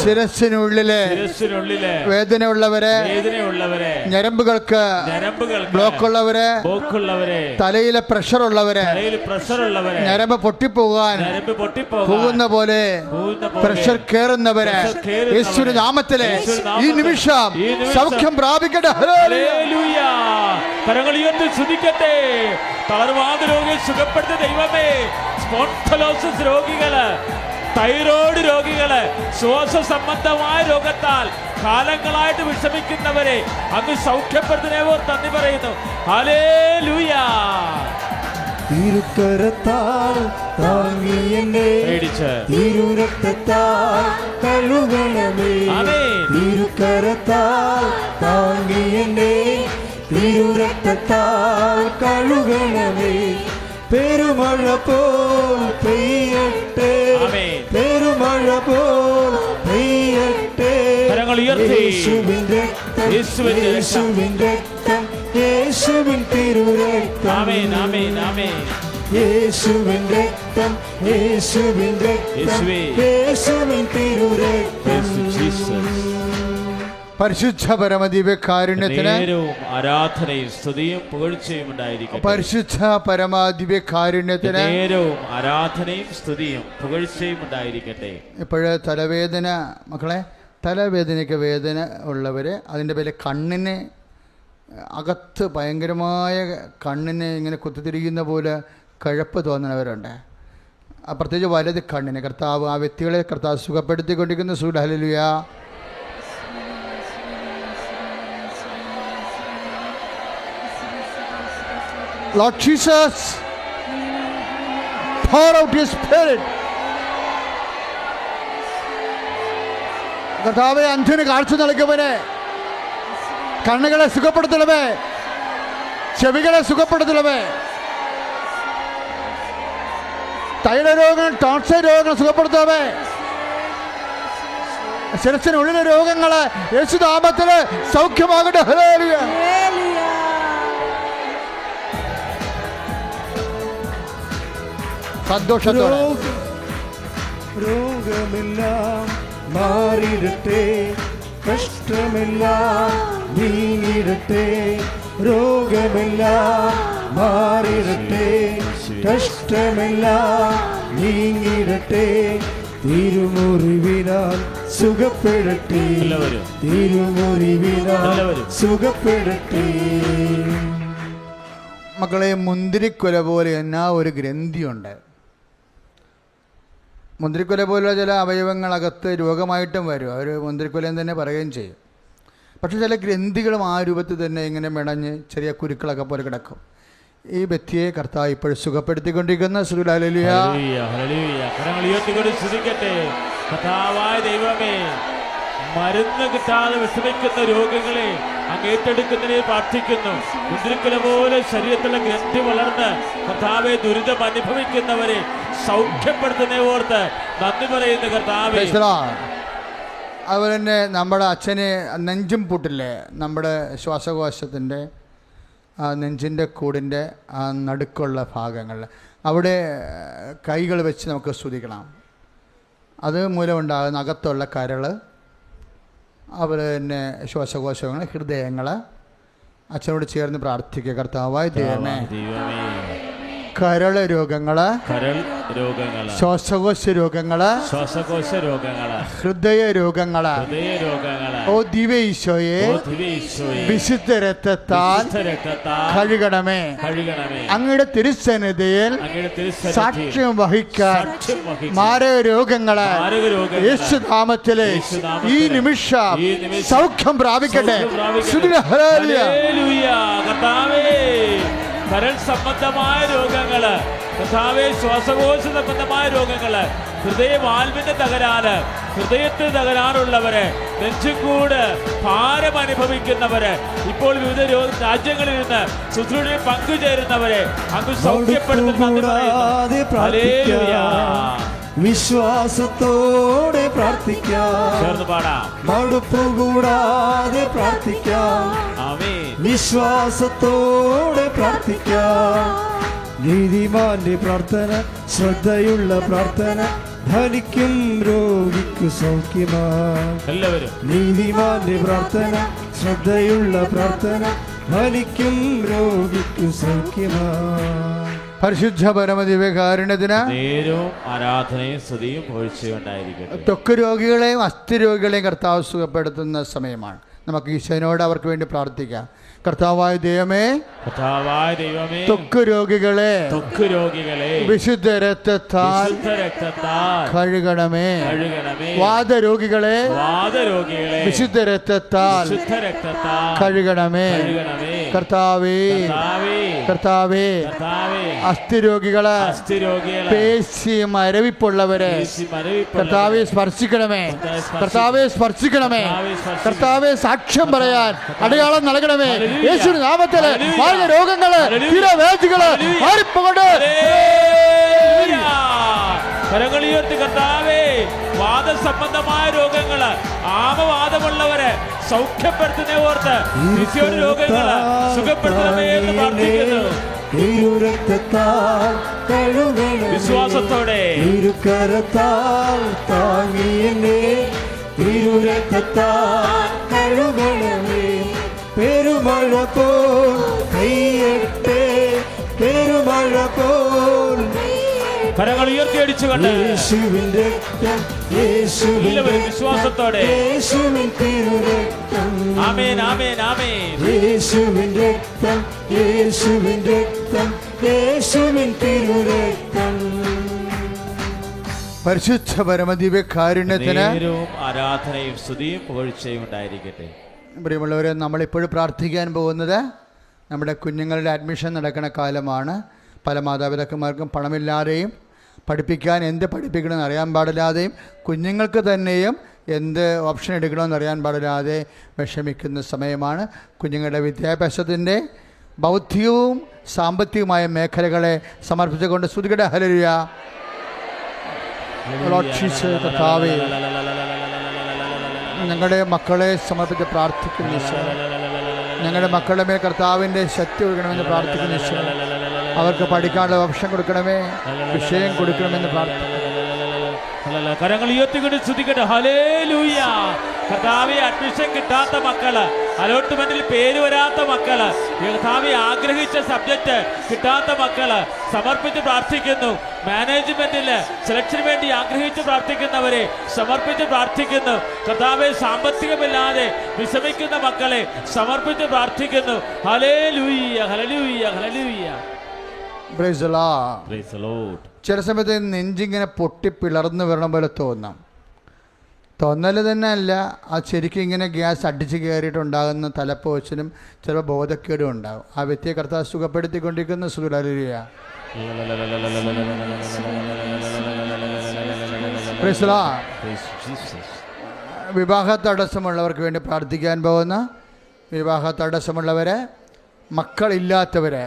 ശിരസിനുള്ളിലെ വേദനയുള്ളവരെ, ഞരമ്പുകൾക്ക് ബ്ലോക്ക് ഉള്ളവരെ, തലയിലെ പ്രഷർ ഉള്ളവരെ, ഞരമ്പ് പൊട്ടിപ്പോകാൻ പോകുന്ന പോലെ പ്രഷർ കയറുന്നവരെ യേശുവിന്റെ നാമത്തിലെ ഈ നിമിഷം സൗഖ്യം പ്രാപിക്കട്ടെ. ഹല്ലേലൂയ. കരങ്ങൾ ഉയർത്തി സ്തുതിക്കട്ടെ. തളർവാദ രോഗിയെ സുഖപ്പെടുത്തിയ ദൈവമേ, സ്പോണ്ടിലോസിസ് രോഗികള്, തൈറോയ്ഡ് രോഗികള്, ശ്വാസ സംബന്ധമായ രോഗത്താൽ കാലങ്ങളായിട്ട് വിഷമിക്കുന്നവരെ അങ്ങ് സൗഖ്യപ്പെടുത്തുന്നവർ നന്ദി പറയുന്നു. ഹല്ലേലൂയ. തിരുക്കരത്താൽ താങ്ങി എന്നെ തിരുരക്തത്താൽ കഴുകണമേ. തിരുക്കരത്താൽ താങ്ങി എന്നെ തിരുരക്തത്താൽ കഴുകണമേ. പെരുമഴ പോൽ പെയ്യട്ടെ, പെരുമഴ പോൽ പെയ്യട്ടെ. ഉയർത്തി. യേശുവിൻ രക്തം, യേശുവിന്റെ രക്തം. യേശുവിൻ രക്തം, യേശുവിൻ തിരുരക്തം. ആമേൻ, ആമേൻ, ആമേൻ. യേശുവിൻ രക്തം, യേശുവിൻ രക്തം, യേശുവേ. യേശുവിൻ തിരുരക്തം. യേശു ജീസസ്. പരിശുദ്ധ പരമദിവ്യകാരുണ്യത്തിന് നേരവും ആരാധനയും സ്തുതിയും പുകഴ്ചയും ഉണ്ടായിരിക്കട്ടെ. പരിശുദ്ധ പരമദിവ്യകാരുണ്യത്തിന് നേരവും ആരാധനയും സ്തുതിയും പുകഴ്ചയും ഉണ്ടായിരിക്കട്ടെ. ഇപ്പോഴ് തലവേദന, മക്കളെ, തലവേദനയ്ക്ക് വേദന ഉള്ളവർ അതിൻ്റെ പേര് കണ്ണിന് അകത്ത് ഭയങ്കരമായ കണ്ണിന് ഇങ്ങനെ കുത്തിത്തിരിക്കുന്ന പോലെ കഴപ്പ് തോന്നുന്നവരുണ്ട്. പ്രത്യേകിച്ച് വലത് കണ്ണിന് കർത്താവ് ആ വ്യക്തികളെ കർത്താവ് സുഖപ്പെടുത്തിക്കൊണ്ടിരിക്കുന്ന സൂല. Hallelujah. Lord Jesus, pour out your spirit. കർത്താവേ, അന്ധന് കാഴ്ച നൽകുവനെ, കണ്ണുകളെ സുഖപ്പെടുത്തണമേ, ചെവികളെ സുഖപ്പെടുത്തണമേ, തൈലരോഗങ്ങൾ, ടോൺസൈൽ രോഗങ്ങൾ സുഖപ്പെടുത്തണമേ, ശിരസിനുള്ളിലെ രോഗങ്ങള് യേശുനാമത്തില് സൗഖ്യമാകട്ടെ. ഹല്ലേലൂയ. സന്തോഷത്തോടെ രോഗമെല്ലാം മാറിയിടട്ടെ, കഷ്ടമെല്ലാം നീങ്ങിടട്ടെ. രോഗമെല്ലാം മാറിയിടട്ടെ, കഷ്ടമെല്ലാം നീങ്ങിടട്ടെ. തിരുമുറിവിനാൽ സുഖപ്പെടട്ടെ, തിരുമുറിവിനാൽ സുഖപ്പെടട്ടെ. മക്കളെ, മുന്തിരിക്കുല പോലെ എന്നാ ഒരു ഗ്രന്ഥിയുണ്ട്. മുന്തിരിക്കുല പോലുള്ള ചില അവയവങ്ങളകത്ത് രോഗമായിട്ടും വരും. അവർ മുന്തിരിക്കുലയും തന്നെ പറയുകയും ചെയ്യും. പക്ഷേ ചില ഗ്രന്ഥികളും ആ രൂപത്തിൽ തന്നെ ഇങ്ങനെ മിണഞ്ഞ് ചെറിയ കുരുക്കളൊക്കെ പോലെ കിടക്കും. ഈ വ്യക്തിയെ കർത്താവ് ഇപ്പോഴും സുഖപ്പെടുത്തിക്കൊണ്ടിരിക്കുന്ന ശ്രീ. ഹല്ലേലൂയ. കരങ്ങൾ ഉയർത്തിക്കൊണ്ട് സ്തുതിക്കട്ടെ. കർത്താവായ ദൈവമേ, മരുന്ന് കിട്ടാതെ വിഷമിക്കുന്ന രോഗങ്ങളെ അങ്ങ് ഏറ്റെടുക്കുന്നതിനെ പ്രാർത്ഥിക്കുന്നു. മുന്തിരിക്കുല പോലെ ശരീരത്തിലെ ഗ്രന്ഥി വളർന്ന് കർത്താവെ ദുരിതം അനുഭവിക്കുന്നവരെ സൗഖ്യപ്പെടുത്തുന്നേ ഓർത്ത് നന്ദി പറയുന്ന കർത്താവേ. അതുപോലെ തന്നെ നമ്മുടെ അച്ഛന് നെഞ്ചും പൂട്ടില്ലേ, നമ്മുടെ ശ്വാസകോശത്തിൻ്റെ നെഞ്ചിൻ്റെ കൂടിൻ്റെ നടുക്കുള്ള ഭാഗങ്ങളിൽ അവിടെ കൈകൾ വെച്ച് നമുക്ക് സ്തുതിക്കണം. അത് മൂലമുണ്ടാകുന്ന അകത്തുള്ള കരൾ, അതുപോലെ തന്നെ ശ്വാസകോശങ്ങൾ, ഹൃദയങ്ങൾ അച്ഛനോട് ചേർന്ന് പ്രാർത്ഥിക്കുക. കർത്താവായ ദൈവമേ, കരൾ രോഗങ്ങള്, ശ്വാസകോശ രോഗങ്ങള്, ഹൃദയ രോഗങ്ങള്, ഓ ദിവ്യ ഈശോയെ വിശുദ്ധ രക്തത്താൽ കഴുകണമേ. അങ്ങയുടെ തിരുസന്നിധിയിൽ സാക്ഷ്യം വഹിക്കാൻ മാരക രോഗങ്ങള് യേശുനാമത്തിലെ ഈ നിമിഷം സൗഖ്യം പ്രാപിക്കട്ടെ. കരൾ സംബന്ധമായ രോഗങ്ങള്, കർത്താവേ, ശ്വാസകോശ സംബന്ധമായ രോഗങ്ങള്, ഹൃദയവാൽവിന്റെ തകരാറ്, ഹൃദയത്തിന് തകരാറുള്ളവര്, നെഞ്ചുകൂട് ഭാരം അനുഭവിക്കുന്നവര്, ഇപ്പോൾ വിവിധ രാജ്യങ്ങളിൽ നിന്ന് ശുശ്രൂഷയിൽ പങ്കുചേരുന്നവരെ അങ്ങ് സൗഖ്യപ്പെടുത്തുന്ന വിശ്വാസത്തോടെ പ്രാർത്ഥിക്കാം. ചേർന്ന് പാടാം. മടുപ്പ് കൂടാതെ പ്രാർത്ഥിക്കാം. വിശ്വാസത്തോടെ പ്രാർത്ഥിക്കാം. നീതിമാന്റെ പ്രാർത്ഥന, ശ്രദ്ധയുള്ള പ്രാർത്ഥന, ധനിക്കും രോഗിക്ക് സൗഖ്യമാണ്. എല്ലാവരും നീതിമാന്റെ പ്രാർത്ഥന, ശ്രദ്ധയുള്ള പ്രാർത്ഥന, ധനിക്കും രോഗിക്ക് സൗഖ്യമാണ്. പരിശുദ്ധ പരമദിവ്യകാരുണ്യത്തിന് നേരവും ആരാധനയും സ്തുതിയും പുകഴ്ചയും ഉണ്ടായിരിക്കട്ടെ. ത്വക്ക് രോഗികളെയും അസ്ഥി രോഗികളെയും കർത്താവ് സുഖപ്പെടുത്തുന്ന സമയമാണ്. നമുക്ക് ഈശോനോട് അവർക്ക് വേണ്ടി പ്രാർത്ഥിക്കാം. കർത്താവായ ദൈവമേ, ത്വക്ക് രോഗികളെ വിശുദ്ധ രക്തത്താൽ കഴുകണമേ. വാദരോഗികളെ വിശുദ്ധ രക്തത്താൽ കഴുകണമേ. കർത്താവേ, കർത്താവേ, അസ്ഥി രോഗികളെ, പേശി മരവിപ്പുള്ളവരെ കർത്താവെ സ്പർശിക്കണമേ. കർത്താവെ സ്പർശിക്കണമേ. കർത്താവെ സാക്ഷ്യം പറയാൻ അടയാളം നൽകണമേ. യേശുവിന്റെ നാമത്തില് മാരക രോഗങ്ങള്, തീരവേദികള് മാറിപ്പോകട്ടെ. കരങ്ങൾ ഉയർത്തി കർത്താവേ, വാദസംബന്ധമായ രോഗങ്ങള്, ആമവാദമുള്ളവരെ സൗഖ്യപ്പെടുത്തുന്ന ഓർത്ത് വിശയുടെ രോഗങ്ങള് സുഖപ്പെടുത്തണമേ എന്ന് പ്രാർത്ഥിക്കുന്നു. വിശ്വാസത്തോടെ തിരുക്കരത്താൽ താങ്ങിയേ, തിരുരക്തത്താൽ കഴുകണമേ. പെരുമഴ പോൽ പെയ്യട്ടെ, പെരുമഴ പോൽ. കരങ്ങൾ ഉയർത്തിയടിച്ചു കണ്ട് യേശുവിന്റെ രക്തം, യേശുവിന്റെ വിശ്വാസത്തോടെ യേശുവിൻ തിരുരക്തം. ആമേൻ ആമേൻ ആമേൻ. യേശുവിന്റെ രക്തം, യേശുവിന്റെ രക്തം, യേശുവിൻ തിരുരക്തം. പരിശുദ്ധ പരമദിവ്യകാരുണ്യത്തിന് ആരാധനയും സ്തുതിയും പുകഴ്ചയും ഉണ്ടായിരിക്കട്ടെ. പ്രിയമുള്ളവരെ, നമ്മളിപ്പോഴും പ്രാർത്ഥിക്കാൻ പോകുന്നത് നമ്മുടെ കുഞ്ഞുങ്ങളുടെ അഡ്മിഷൻ നടക്കുന്ന കാലമാണ്. പല മാതാപിതാക്കന്മാർക്കും പണമില്ലാതെയും പഠിപ്പിക്കാൻ എന്ത് പഠിപ്പിക്കണമെന്ന് അറിയാൻ പാടില്ലാതെയും കുഞ്ഞുങ്ങൾക്ക് തന്നെയും എന്ത് ഓപ്ഷൻ എടുക്കണമെന്ന് അറിയാൻ പാടില്ലാതെ വിഷമിക്കുന്ന സമയമാണ്. കുഞ്ഞുങ്ങളുടെ വിദ്യാഭ്യാസത്തിൻ്റെ ബൗദ്ധികവും സാമ്പത്തികവുമായ മേഖലകളെ സമർപ്പിച്ചുകൊണ്ട് സ്തുതിക്കട്ടെ. ഹല്ലേലൂയ. കർത്താവേ, ഞങ്ങളുടെ മക്കളെ സമർപ്പിച്ച് പ്രാർത്ഥിക്കുന്നു. ഞങ്ങളുടെ മക്കളുടെ മേൽ കർത്താവിൻ്റെ ശക്തി കൊടുക്കണമെന്ന് പ്രാർത്ഥിക്കുന്നു. അവർക്ക് പഠിക്കാനുള്ള ഓപ്ഷൻ കൊടുക്കണമേ, വിഷയം കൊടുക്കണമെന്ന് പ്രാർത്ഥിക്കുന്നു. കരങ്ങൾ ഉയർത്തിക്കൊണ്ട് സ്തുതിക്കട്ടെ. ഹല്ലേലൂയ. കർത്താവേ, അഡ്മിഷൻ കിട്ടാത്ത മക്കള്, അലോട്ട്മെന്റിൽ പേര് വരാത്ത മക്കള്, കർത്താവേ ആഗ്രഹിച്ച സബ്ജക്റ്റ് കിട്ടാത്ത മക്കള് സമർപ്പിച്ച് പ്രാർത്ഥിക്കുന്നു. മാനേജ്മെന്റില് സെലക്ഷന് വേണ്ടി ആഗ്രഹിച്ച് പ്രാർത്ഥിക്കുന്നവരെ സമർപ്പിച്ച് പ്രാർത്ഥിക്കുന്നു. കർത്താവേ, സാമ്പത്തികമില്ലാതെ വിഷമിക്കുന്ന മക്കളെ സമർപ്പിച്ച് പ്രാർത്ഥിക്കുന്നു. ഹല്ലേലൂയ ഹല്ലേലൂയ hallelujah. Price the Lord. Price the Lord. ചില സമയത്ത് നെഞ്ചിങ്ങനെ പൊട്ടി പിളർന്നു വരണ പോലെ തോന്നാം. തോന്നൽ തന്നെ അല്ല, അത് ശരിക്കും ഇങ്ങനെ ഗ്യാസ് അടിച്ച് കയറിയിട്ടുണ്ടാകുന്ന തലപ്പോച്ചിനും ചിലപ്പോൾ ബോധക്കേടും ഉണ്ടാകും. ആ വ്യക്തിയെ കർത്താവ് സുഖപ്പെടുത്തിക്കൊണ്ടിരിക്കുന്ന സുഖലരിയ. വിവാഹ തടസ്സമുള്ളവർക്ക് വേണ്ടി പ്രാർത്ഥിക്കാൻ പോകുന്ന, വിവാഹ തടസ്സമുള്ളവരെ, മക്കളില്ലാത്തവരെ,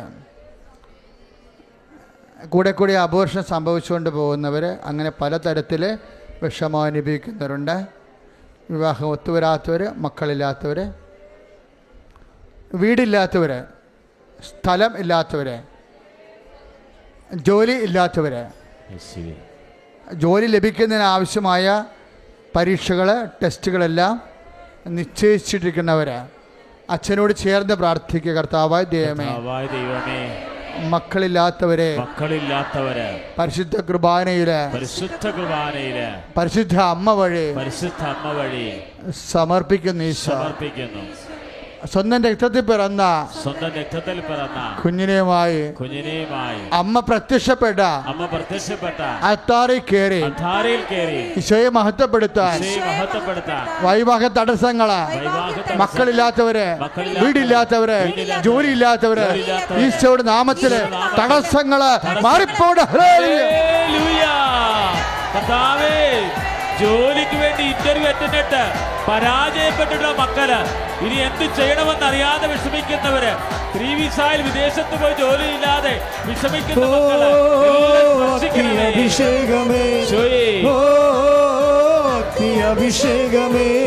കൂടെ കൂടി അബോർഷൻ സംഭവിച്ചുകൊണ്ട് പോകുന്നവർ, അങ്ങനെ പലതരത്തിൽ വിഷമം അനുഭവിക്കുന്നവരുണ്ട്. വിവാഹം ഒത്തുവരാത്തവർ, മക്കളില്ലാത്തവർ, വീടില്ലാത്തവർ, സ്ഥലം ഇല്ലാത്തവർ, ജോലി ഇല്ലാത്തവർ, ജോലി ലഭിക്കുന്നതിന് ആവശ്യമായ പരീക്ഷകൾ, ടെസ്റ്റുകളെല്ലാം നിശ്ചയിച്ചിട്ടിരിക്കുന്നവർ അച്ഛനോട് ചേർന്ന് പ്രാർത്ഥിക്കുക. കർത്താവായ ദൈവമേ, മക്കളില്ലാത്തവരെ പരിശുദ്ധ കുർബാനയില് പരിശുദ്ധ അമ്മ വഴി സമർപ്പിക്കുന്നു. ഈശോ സ്വന്തം രക്തത്തിൽ പിറന്ന കുഞ്ഞിനെയുമായി അമ്മ പ്രത്യക്ഷപ്പെട്ട അത്താറിൽ കയറി ഈശോയെ മഹത്വപ്പെടുത്താൻ വൈവാഹ തടസ്സങ്ങള്, മക്കളില്ലാത്തവര്, വീടില്ലാത്തവര്, ജോലിയില്ലാത്തവര്, ഈശോയുടെ നാമത്തില് തടസ്സങ്ങള് മാറിപ്പോടെ. ജോലിക്ക് വേണ്ടി ഇന്റർവ്യൂ അറ്റൻഡിട്ട് പരാജയപ്പെട്ടിട്ടുള്ള മക്കള്, ഇനി എന്ത് ചെയ്യണമെന്നറിയാതെ വിഷമിക്കുന്നവര്, 3 വിസയിൽ വിദേശത്ത് പോയി ജോലിയില്ലാതെ വിഷമിക്കുന്ന മക്കള്,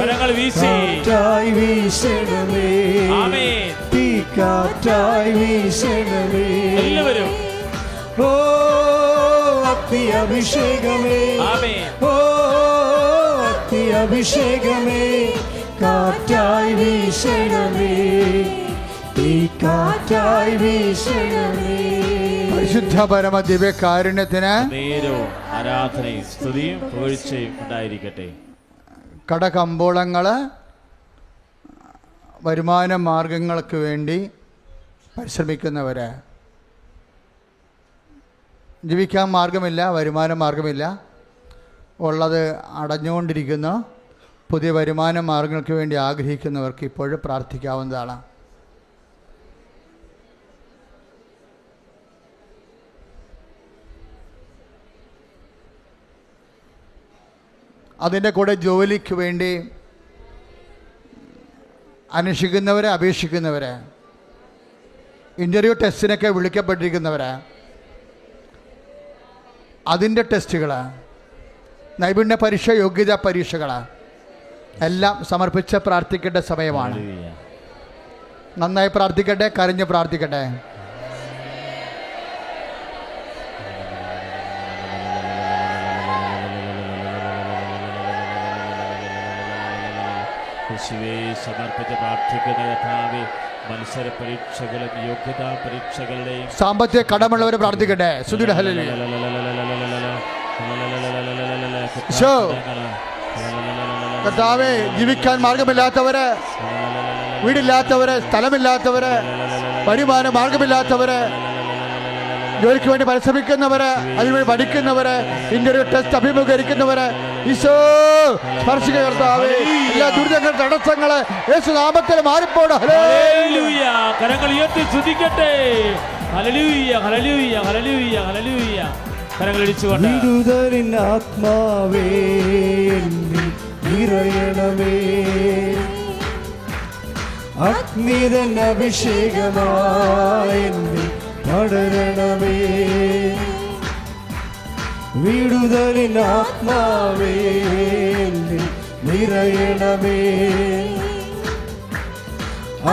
ഫലങ്ങൾ വീശി എല്ലാവരും അഭിഷേകമേ, അഭിഷേകമേ, കാറ്റായി വീശണമേ, കാറ്റായി വീശണമേ. പരിശുദ്ധ പരമ ദിവ്യകാരുണ്യത്തിന് ആരാധനയും സ്തുതിയും പുകഴ്ചയും ഉണ്ടായിരിക്കട്ടെ. കടകമ്പോളങ്ങള്, വരുമാന മാർഗങ്ങൾക്ക് വേണ്ടി പരിശ്രമിക്കുന്നവര്, ജീവിക്കാൻ മാർഗമില്ല, വരുമാന മാർഗമില്ല, ഉള്ളത് അടഞ്ഞുകൊണ്ടിരിക്കുന്ന പുതിയ വരുമാന മാർഗങ്ങൾക്ക് വേണ്ടി ആഗ്രഹിക്കുന്നവർക്ക് ഇപ്പോഴും പ്രാർത്ഥിക്കാവുന്നതാണ്. അതിൻ്റെ കൂടെ ജോലിക്ക് വേണ്ടി അന്വേഷിക്കുന്നവർ, അപേക്ഷിക്കുന്നവർ, ഇൻ്റർവ്യൂ ടെസ്റ്റിനൊക്കെ വിളിക്കപ്പെട്ടിരിക്കുന്നവർ, അതിൻ്റെ ടെസ്റ്റുകൾ നൈപുണ്യ പരീക്ഷ, യോഗ്യതാ പരീക്ഷകളാണ്. എല്ലാം സമർപ്പിച്ച് പ്രാർത്ഥിക്കേണ്ട സമയമാണ്. ഹല്ലേലൂയ. നന്നായി പ്രാർത്ഥിക്കട്ടെ, കരഞ്ഞ് പ്രാർത്ഥിക്കട്ടെ. യേശുവേ, സമർപ്പിച്ച് പ്രാർത്ഥിക്കുന്ന കർത്താവേ, മത്സര പരീക്ഷകളും യോഗ്യതാ പരീക്ഷകളുടെയും സാമ്പത്തിക കടമുള്ളവർ പ്രാർത്ഥിക്കട്ടെ. സ്തുതിയുടെ ഹല്ലേലൂയ. ഈശോ, കർത്താവേ, ജീവിക്കാൻ മാർഗമില്ലാത്തവര്, വീടില്ലാത്തവര്, സ്ഥലമില്ലാത്തവര്, വരുമാന മാർഗമില്ലാത്തവര്, ജോലിക്ക് വേണ്ടി പരിശ്രമിക്കുന്നവര്, അതിനുവേണ്ടി പഠിക്കുന്നവര്, ഇന്റർവ്യൂ ടെസ്റ്റ് അഭിമുഖീകരിക്കുന്നവര്, ഈശോ സ്പർശിക്കുക കർത്താവേ. എല്ലാ ദുരിതങ്ങൾ, തടസ്സങ്ങള് യേശു നാമത്തിൽ മാറിപ്പോട്. ഹല്ലേലൂയ. കരങ്ങൾ ഉയർത്തി സ്തുതിക്കട്ടെ. ഹല്ലേലൂയ, ഹല്ലേലൂയ, ഹല്ലേലൂയ, ഹല്ലേലൂയ. കരങ്ങൾ ഇടിച്ചുകൊണ്ട് വിടുതലിൻ ആത്മാവേ എന്നിൽ നിറയണമേ, അഗ്നിതൻ അഭിഷേകമായി എന്നിൽ പടരണമേ. വിടുതലിൻ ആത്മാവേ എന്നിൽ നിറയണമേ,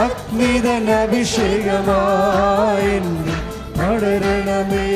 അഗ്നിതൻ അഭിഷേകമായി എന്നിൽ പടരണമേ.